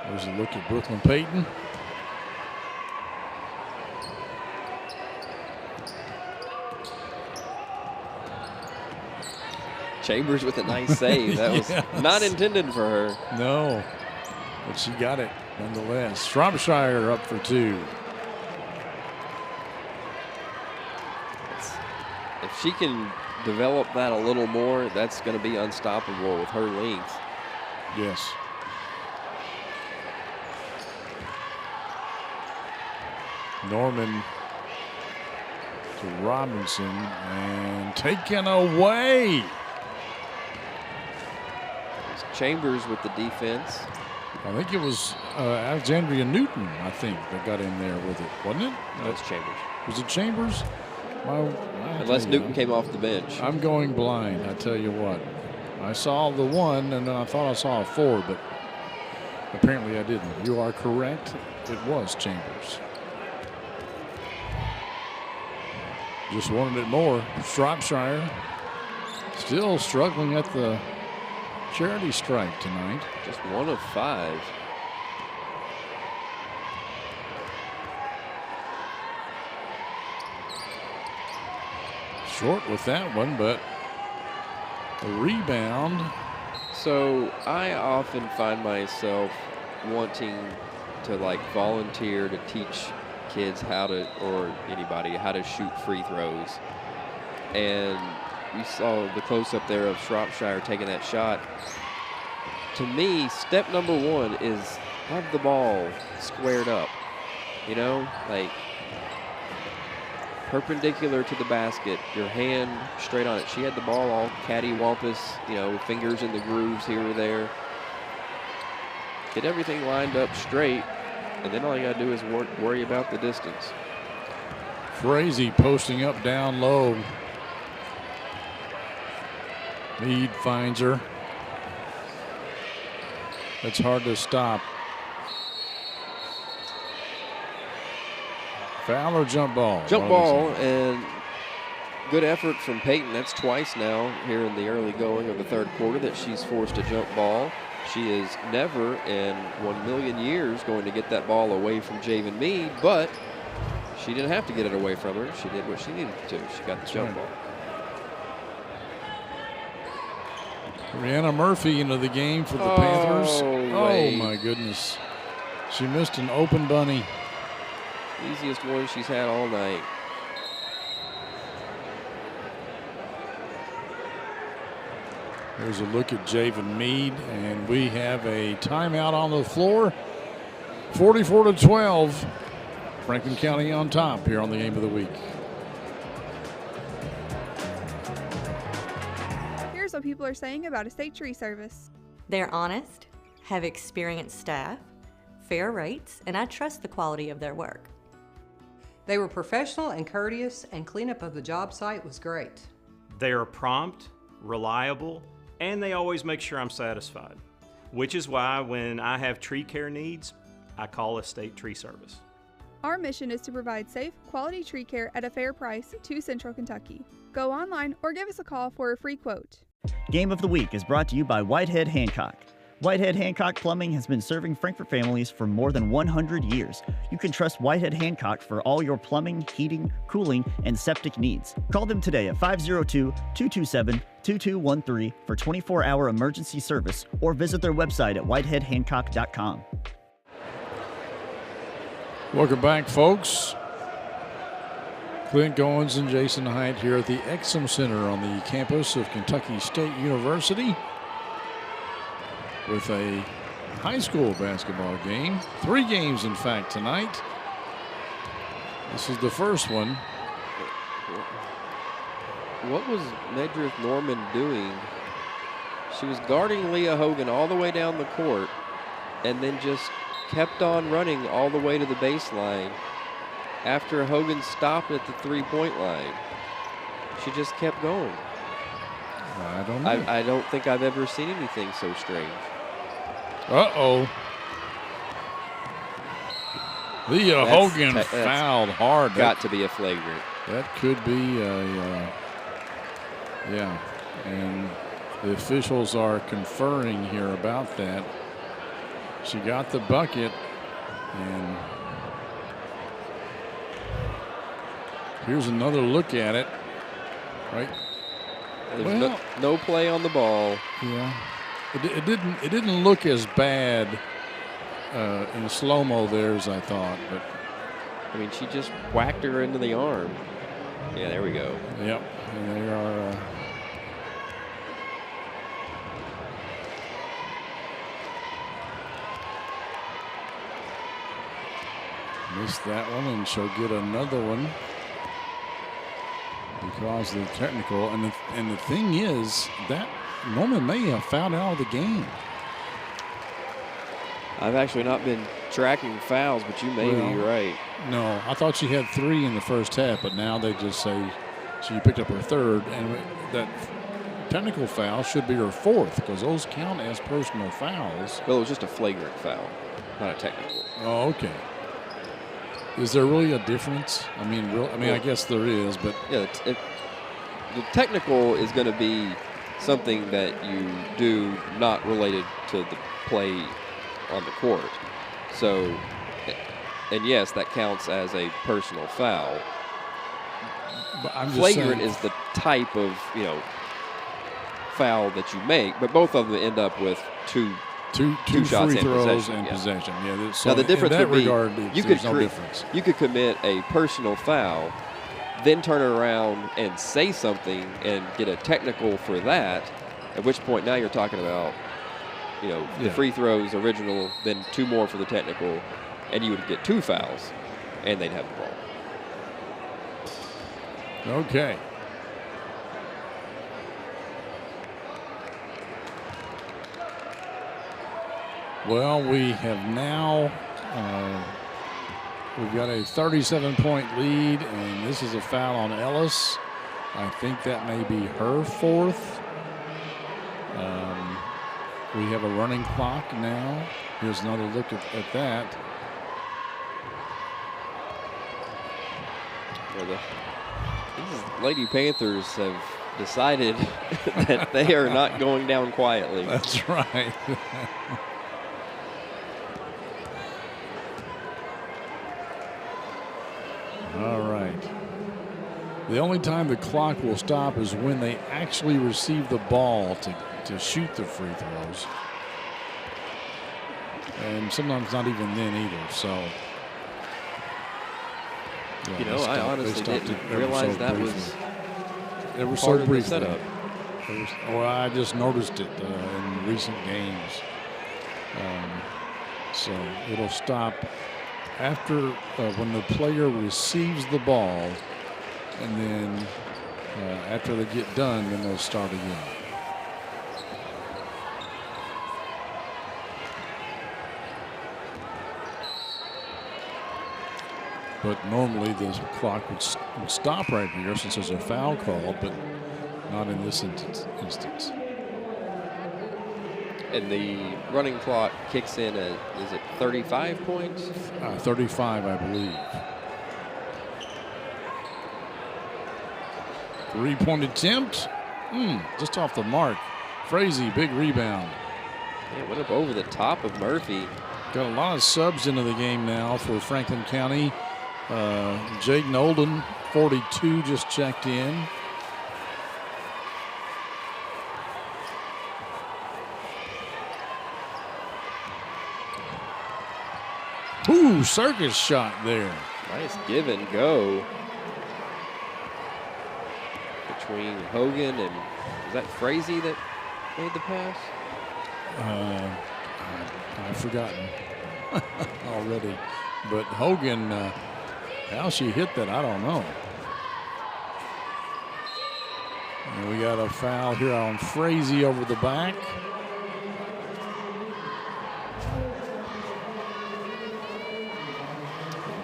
There's a look at Brooklyn Payton. Chambers with a nice save. That was not intended for her. No, but she got it nonetheless. Shropshire up for 2. If she can develop that a little more, that's going to be unstoppable with her length. Yes. Norman to Robinson and taken away. Chambers with the defense. I think it was Alexandria Newton, I think, that got in there with it, wasn't it? That's Chambers. Was it Chambers? Unless Newton came off the bench. I'm going blind, I tell you what. I saw the 1 and then I thought I saw a 4, but apparently I didn't. You are correct. It was Chambers. Just wanted it more. Shropshire still struggling at the charity stripe tonight. Just 1 of 5. Short with that one, but a rebound. So I often find myself wanting to like volunteer to teach kids how to, or anybody, how to shoot free throws. And we saw the close-up there of Shropshire taking that shot. To me, step number 1 is have the ball squared up. You know, like perpendicular to the basket, your hand straight on it. She had the ball all cattywampus, you know, fingers in the grooves here or there. Get everything lined up straight, and then all you gotta do is worry about the distance. Frazee posting up down low. Meade finds her. That's hard to stop. Foul or jump ball? Jump ball, and good effort from Payton. That's twice now here in the early going of the third quarter that she's forced a jump ball. She is never in 1,000,000 years going to get that ball away from Javen Meade, but she didn't have to get it away from her. She did what she needed to. She got the jump ball. Brianna Murphy into the game for the Panthers. Wait. Oh my goodness. She missed an open bunny. Easiest one she's had all night. There's a look at Javen Meade, and we have a timeout on the floor. 44-12. Franklin County on top here on the Game of the Week. Here's what people are saying about Estate Tree Service. They're honest, have experienced staff, fair rates, and I trust the quality of their work. They were professional and courteous, and cleanup of the job site was great. They are prompt, reliable, and they always make sure I'm satisfied, which is why when I have tree care needs, I call Estate Tree Service. Our mission is to provide safe, quality tree care at a fair price to Central Kentucky. Go online or give us a call for a free quote. Game of the Week is brought to you by Whitehead Hancock. Whitehead Hancock Plumbing has been serving Frankfort families for more than 100 years. You can trust Whitehead Hancock for all your plumbing, heating, cooling, and septic needs. Call them today at 502-227-2213 for 24-hour emergency service or visit their website at whiteheadhancock.com. Welcome back, folks. Clint Goins and Jason Height here at the Exum Center on the campus of Kentucky State University with a high school basketball game. 3 games, in fact, tonight. This is the first one. What was Medrith Norman doing? She was guarding Leah Hogan all the way down the court and then just kept on running all the way to the baseline after Hogan stopped at the three-point line. She just kept going. I don't know. I don't think I've ever seen anything so strange. Uh-oh. Leah Hogan fouled hard. Got to be a flagrant. That could be yeah. And the officials are conferring here about that. She got the bucket, and here's another look at it. Right. There's no play on the ball. Yeah. It didn't look as bad in slow-mo there as I thought, but I mean, she just whacked her into the arm. Yeah, there we go. Yep, and they are missed that one, and she'll get another one because of the technical. And the thing is that Norman may have fouled out of the game. I've actually not been tracking fouls, but you may be right. No, I thought she had 3 in the first half, but now they just say she picked up her 3rd, and that technical foul should be her 4th because those count as personal fouls. Well, it was just a flagrant foul, not a technical. Oh, okay. Is there really a difference? I mean, I guess there is, but yeah, the technical is going to be something that you do not related to the play on the court. So, and yes, that counts as a personal foul. But I'm just flagrant is the type of foul that you make, but both of them end up with two shots free in throws possession. and possession. Yeah. So now the difference in that would be regard, there's no difference. You could commit a personal foul, then turn around and say something and get a technical for that. At which point now you're talking about, the free throws original, then 2 more for the technical, and you would get 2 fouls, and they'd have the ball. Okay. Well, we have now we've got a 37-point lead, and this is a foul on Ellis. I think that may be her 4th. We have a running clock now. Here's another look at that. Well, these Lady Panthers have decided that they are not going down quietly. That's right. All right. The only time the clock will stop is when they actually receive the ball to shoot the free throws. And sometimes not even then either. So, yeah, I honestly didn't realize that was ever part so of the briefly. setup. I just noticed it in recent games. So it'll stop after when the player receives the ball, and then after they get done, then they'll start again. But normally the clock would stop right here since there's a foul called, but not in this instance. And the running clock kicks in at, is it 35 points? 35, I believe. 3-point attempt. Just off the mark. Frazee, big rebound. Yeah, went up over the top of Murphy. Got a lot of subs into the game now for Franklin County. Jaden Olden, 42, just checked in. Ooh, circus shot there. Nice give and go between Hogan and, was that Frazee that made the pass? I've forgotten already. But Hogan, how she hit that, I don't know. And we got a foul here on Frazee over the back.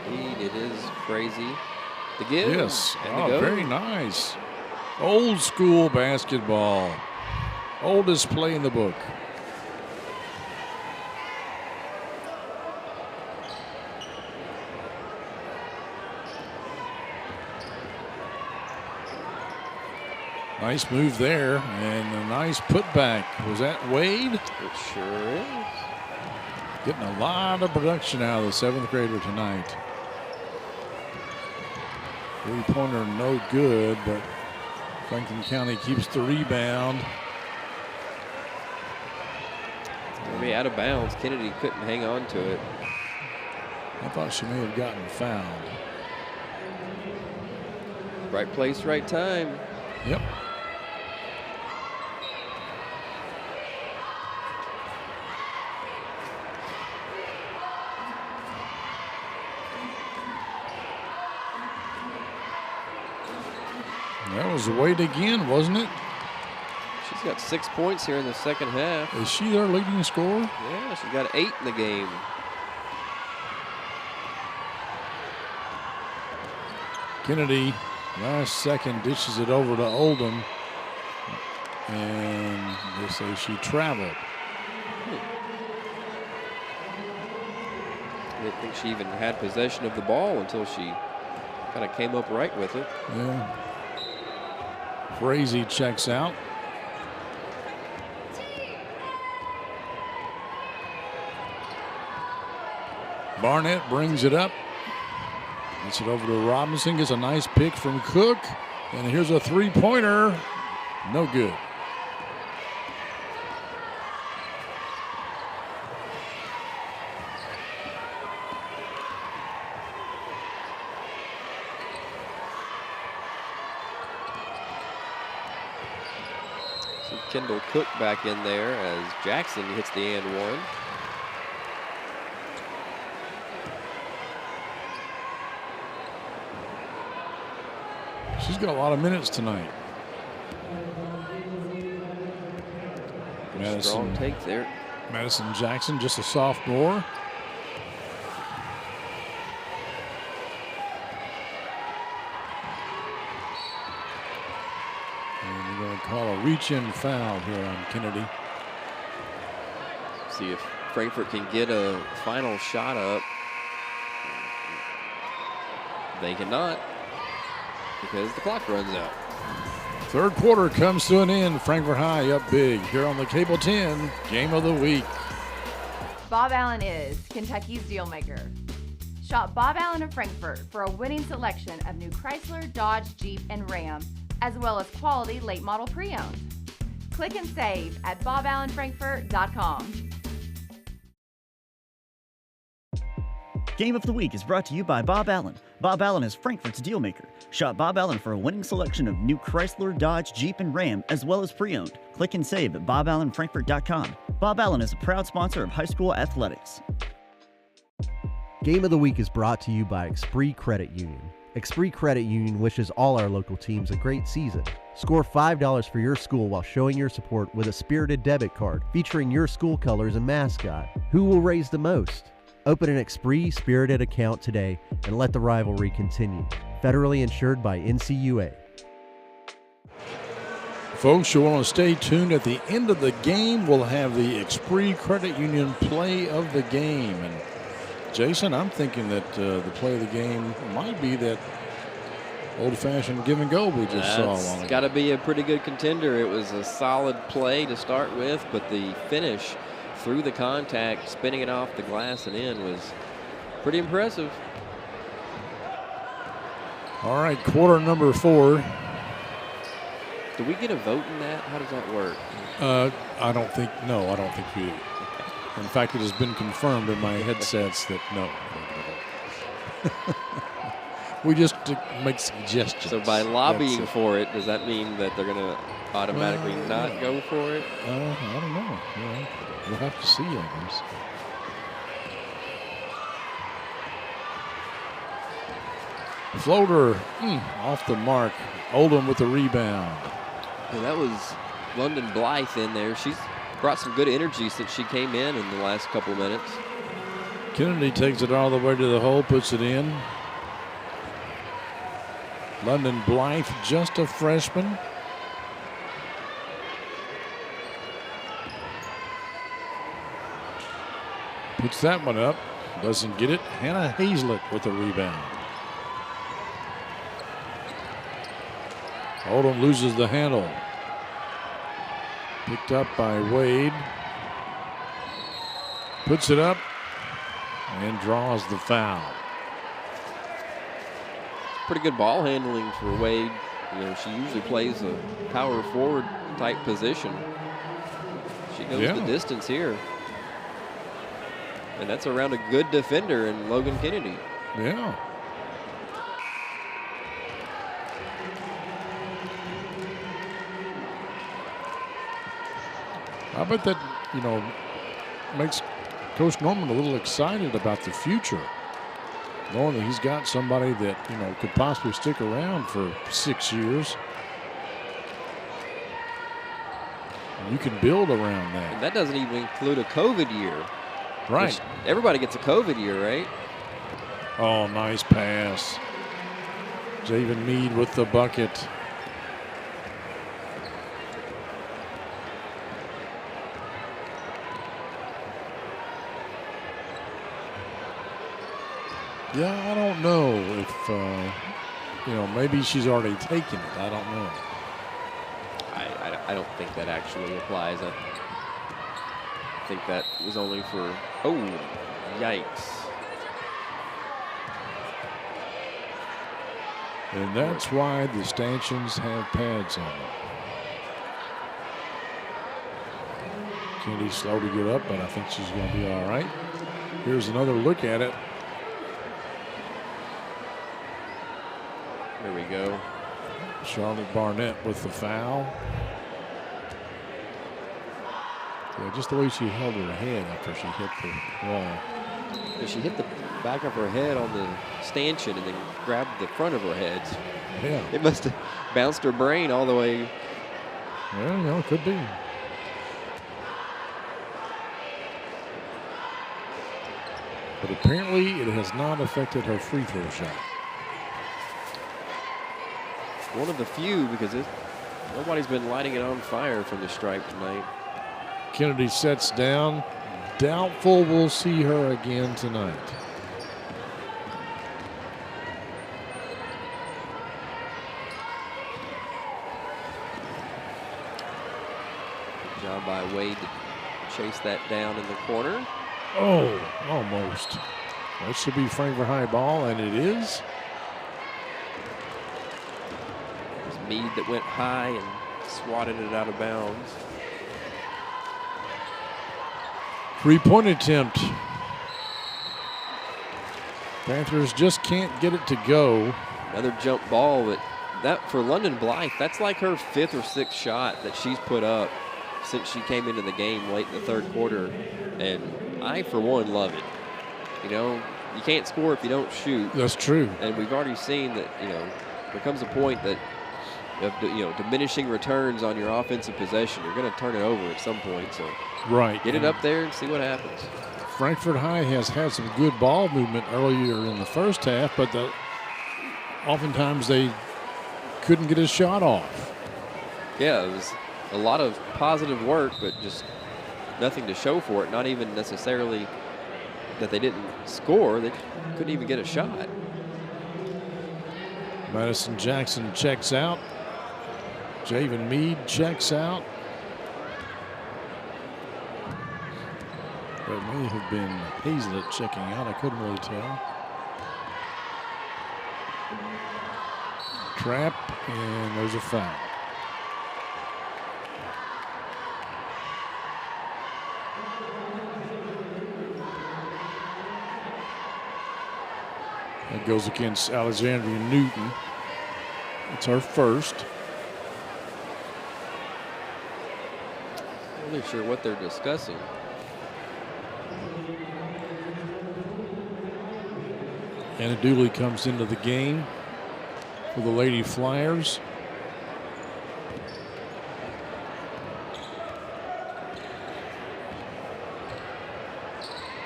Indeed, it is Frazee. The give. Yes, and the go. Very nice. Old school basketball. Oldest play in the book. Nice move there, and a nice putback. Was that Wade? It sure is. Getting a lot of production out of the 7th grader tonight. 3-pointer no good, but Franklin County keeps the rebound. Maybe out of bounds. Kennedy couldn't hang on to it. I thought she may have gotten fouled. Right place, right time. Yep. That was Wade again, wasn't it? She's got 6 points here in the second half. Is she their leading scorer? Yeah, she got 8 in the game. Kennedy, last second, dishes it over to Oldham. And they say she traveled. I didn't think she even had possession of the ball until she kind of came up right with it. Yeah. Frazee checks out. Barnett brings it up. Gets it over to Robinson. Gets a nice pick from Cook. And here's a three-pointer. No good. So Kendall Cook back in there as Jackson hits the and one. She's got a lot of minutes tonight. Strong take there. Madison Jackson, just a sophomore. And we're going to call a reach-in foul here on Kennedy. See if Frankfort can get a final shot up. They cannot, because the clock runs out. Third quarter comes to an end. Frankfort High up big here on the Cable 10 Game of the Week. Bob Allen is Kentucky's deal maker. Shop Bob Allen of Frankfort for a winning selection of new Chrysler, Dodge, Jeep, and Ram, as well as quality late model pre-owned. Click and save at boballenfrankfort.com. Game of the Week is brought to you by Bob Allen. Bob Allen is Frankfort's deal maker. Shop Bob Allen for a winning selection of new Chrysler, Dodge, Jeep, and Ram, as well as pre-owned. Click and save at boballenfrankfort.com. Bob Allen is a proud sponsor of high school athletics. Game of the Week is brought to you by Esprit Credit Union. Esprit Credit Union wishes all our local teams a great season. Score $5 for your school while showing your support with a spirited debit card featuring your school colors and mascot. Who will raise the most? Open an Esprit Spirited account today and let the rivalry continue. Federally insured by NCUA. Folks, you want to stay tuned. At the end of the game, we'll have the Esprit Credit Union play of the game. And Jason, I'm thinking that the play of the game might be that old-fashioned give and go we just saw a while ago. It's got to be a pretty good contender. It was a solid play to start with, but the finish through the contact, spinning it off the glass and in was pretty impressive. All right, quarter number 4. Do we get a vote in that? How does that work? I don't think we do. In fact, it has been confirmed in my headsets that no. We just make suggestions. So by lobbying for it, does that mean that they're going to automatically not go for it? I don't know. Yeah, we'll have to see, I guess. Floater off the mark. Oldham with the rebound. Yeah, that was London Blythe in there. She's brought some good energy since she came in the last couple minutes. Kennedy takes it all the way to the hole, puts it in. London Blythe, just a freshman. Puts that one up. Doesn't get it. Hannah Hazlett with the rebound. Oldham loses the handle. Picked up by Wade. Puts it up and draws the foul. Pretty good ball handling for Wade. You know, she usually plays a power forward type position. She goes the distance here. And that's around a good defender in Logan Kennedy. Yeah. I bet that, you know, makes Coach Norman a little excited about the future, knowing that he's got somebody that, you know, could possibly stick around for 6 years. And you can build around that. And that doesn't even include a COVID year. Right. Everybody gets a COVID year, right? Oh, nice pass. Javen Mead with the bucket. Yeah, I don't know if, you know, maybe she's already taken it. I don't know. I don't think that actually applies. I think that was only for, oh, yikes. And that's why the stanchions have pads on them. Kennedy's slow to get up, but I think she's going to be all right. Here's another look at it. There we go. Charlotte Barnett with the foul. Yeah, just the way she held her head after she hit the wall. Yeah, she hit the back of her head on the stanchion and then grabbed the front of her head. Yeah. It must have bounced her brain all the way. Well, you know, it could be. But apparently it has not affected her free throw shot. One of the few, because nobody's been lighting it on fire from the stripe tonight. Kennedy sets down. Doubtful we'll see her again tonight. Good job by Wade to chase that down in the corner. Oh, almost. That should be Frankfort high ball, and it is. Mead that went high and swatted it out of bounds. 3-point attempt. Panthers just can't get it to go. Another jump ball, but that for London Blythe, that's like her 5th or 6th shot that she's put up since she came into the game late in the 3rd quarter. And I, for one, love it. You know, you can't score if you don't shoot. That's true. And we've already seen that, you know, there comes a point that of, you know, diminishing returns on your offensive possession. You're going to turn it over at some point. So right, get it up there and see what happens. Frankfort High has had some good ball movement earlier in the first half, but oftentimes they couldn't get a shot off. Yeah, it was a lot of positive work, but just nothing to show for it. Not even necessarily that they didn't score. They couldn't even get a shot. Madison Jackson checks out. Javen Mead checks out. That may have been Hazlett checking out. I couldn't really tell. Trap, and there's a foul. That goes against Alexandria Newton. It's our first. I'm not sure what they're discussing. Anna Dooley comes into the game for the Lady Flyers.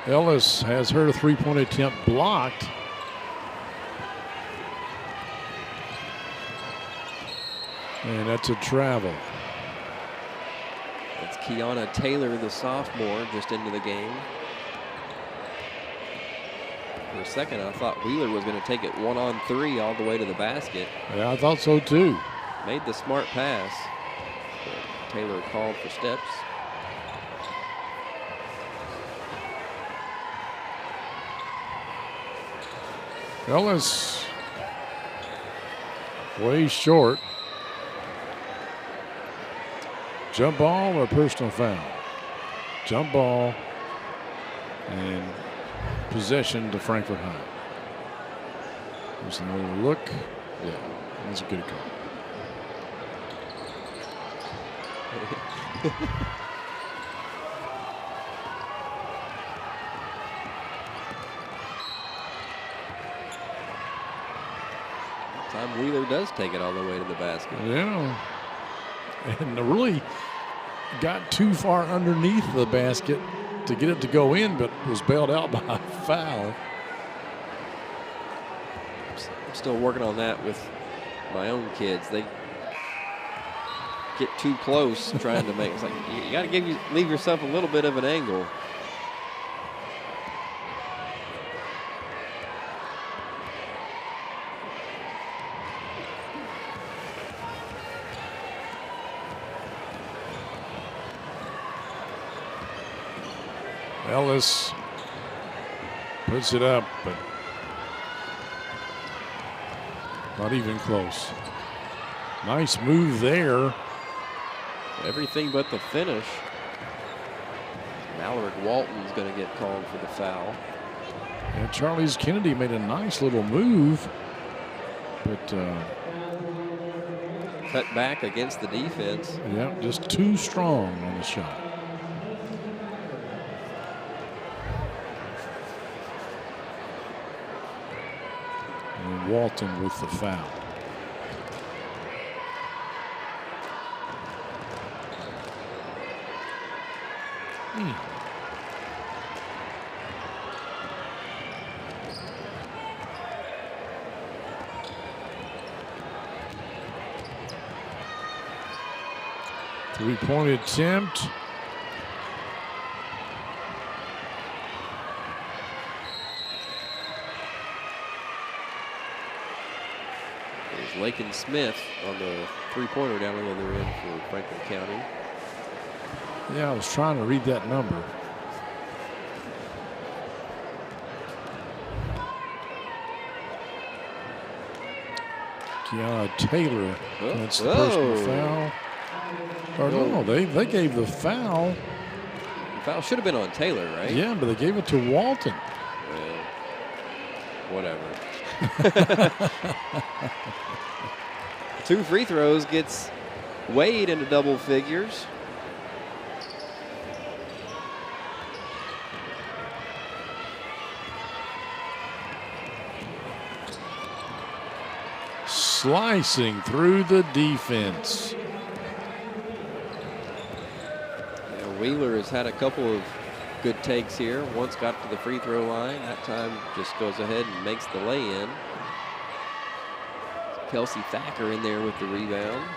Ellis has her three-point attempt blocked. And that's a travel. It's Kiana Taylor, the sophomore, just into the game. For a second, I thought Wheeler was going to take it 1-on-3 all the way to the basket. Yeah, I thought so too. Made the smart pass. But Taylor called for steps. Ellis way short. Jump ball or personal foul? Jump ball and possession to Frankfort High. There's another look. Yeah, that's a good call. Time Wheeler does take it all the way to the basket. Yeah. And really got too far underneath the basket to get it to go in, but was bailed out by a foul. I'm still working on that with my own kids. They get too close trying to make. It's like you got to leave yourself a little bit of an angle. Ellis puts it up, but not even close. Nice move there. Everything but the finish. Mallory Walton's going to get called for the foul. Yeah, Charles Kennedy made a nice little move, but cut back against the defense. Yeah, just too strong on the shot. And Walton with the foul. Three-point attempt. There's Lakin Smith on the three-pointer down the other end for Franklin County. Yeah, I was trying to read that number. Kiana Taylor gets the personal foul. Or no, they gave the foul. The foul should have been on Taylor, right? Yeah, but they gave it to Walton. Well, whatever. 2 free throws gets Wade into double figures. Slicing through the defense. Yeah, Wheeler has had a couple of good takes here. Once got to the free throw line. That time just goes ahead and makes the lay-in. Kelsey Thacker in there with the rebound.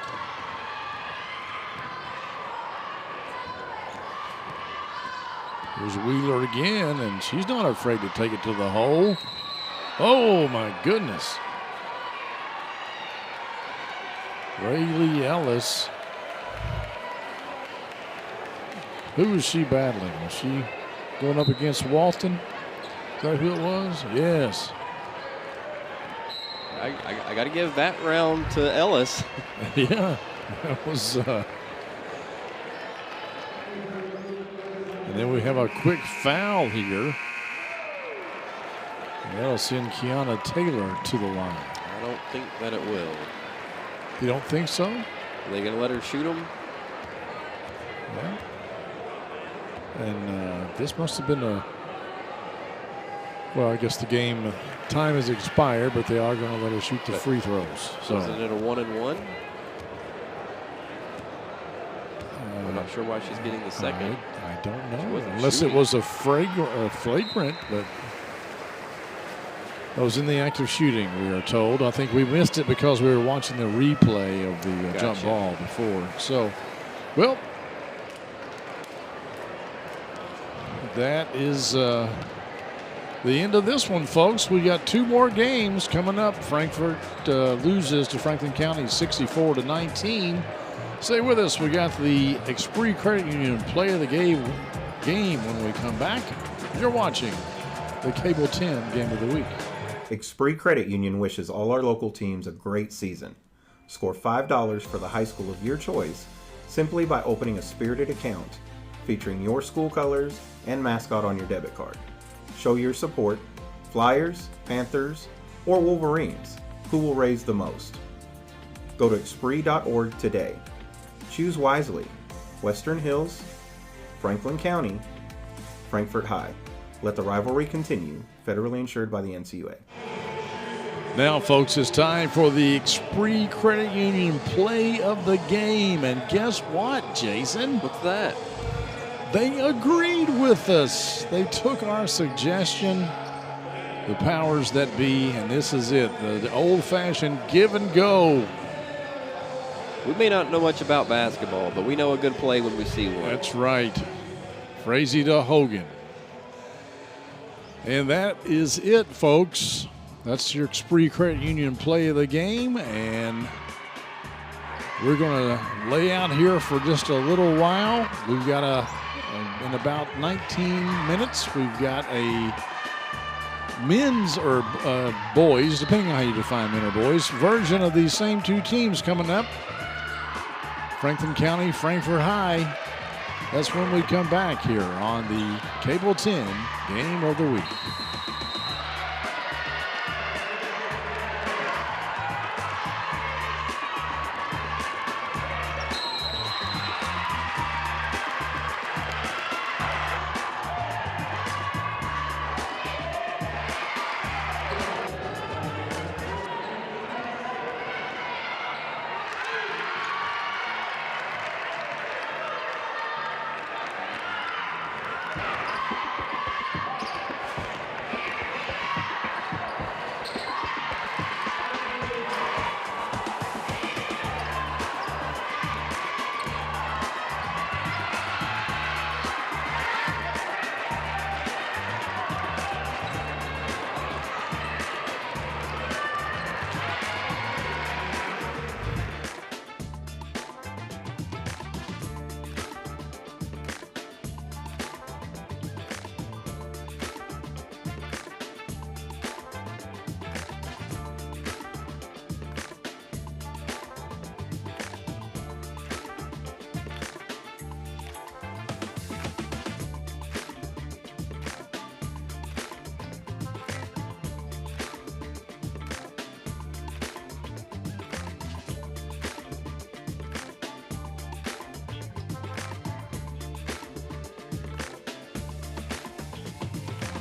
Here's Wheeler again, and she's not afraid to take it to the hole. Oh, my goodness. Rayleigh Ellis. Who was she battling? Was she going up against Walton. Is that who it was? Yes. I got to give that round to Ellis. Yeah, that was. And then we have a quick foul here. That'll send Kiana Taylor to the line. I don't think that it will. You don't think so? Are they going to let her shoot them? Yeah. And this must have been a. Well, I guess the game time has expired, but they are going to let her shoot the free throws. So isn't it a 1-and-1? I'm not sure why she's getting the second. I don't know. Unless it was a flagrant, but that was in the act of shooting, we are told. I think we missed it because we were watching the replay of the jump ball before. So, well, that is the end of this one, folks. We got 2 more games coming up. Frankfort loses to Franklin County 64-19. Stay with us. We got the Expree Credit Union play of the game when we come back. You're watching the Cable 10 Game of the Week. Expree Credit Union wishes all our local teams a great season. Score $5 for the high school of your choice simply by opening a spirited account featuring your school colors and mascot on your debit card. Show your support. Flyers, Panthers, or Wolverines. Who will raise the most? Go to Expree.org today. Choose wisely. Western Hills, Franklin County, Frankfort High. Let the rivalry continue. Federally insured by the NCUA. Now, folks, it's time for the Expree Credit Union play of the game. And guess what, Jason? What's that? They agreed with us. They took our suggestion, the powers that be, and this is it, the old-fashioned give and go. We may not know much about basketball, but we know a good play when we see one. That's right. Frazee to Hogan. And that is it, folks. That's your Expree Credit Union play of the game, and we're going to lay out here for just a little while. We've got in about 19 minutes, we've got a men's or boys, depending on how you define men or boys, version of these same 2 teams coming up. Franklin County, Frankfort High. That's when we come back here on the Cable 10 Game of the Week.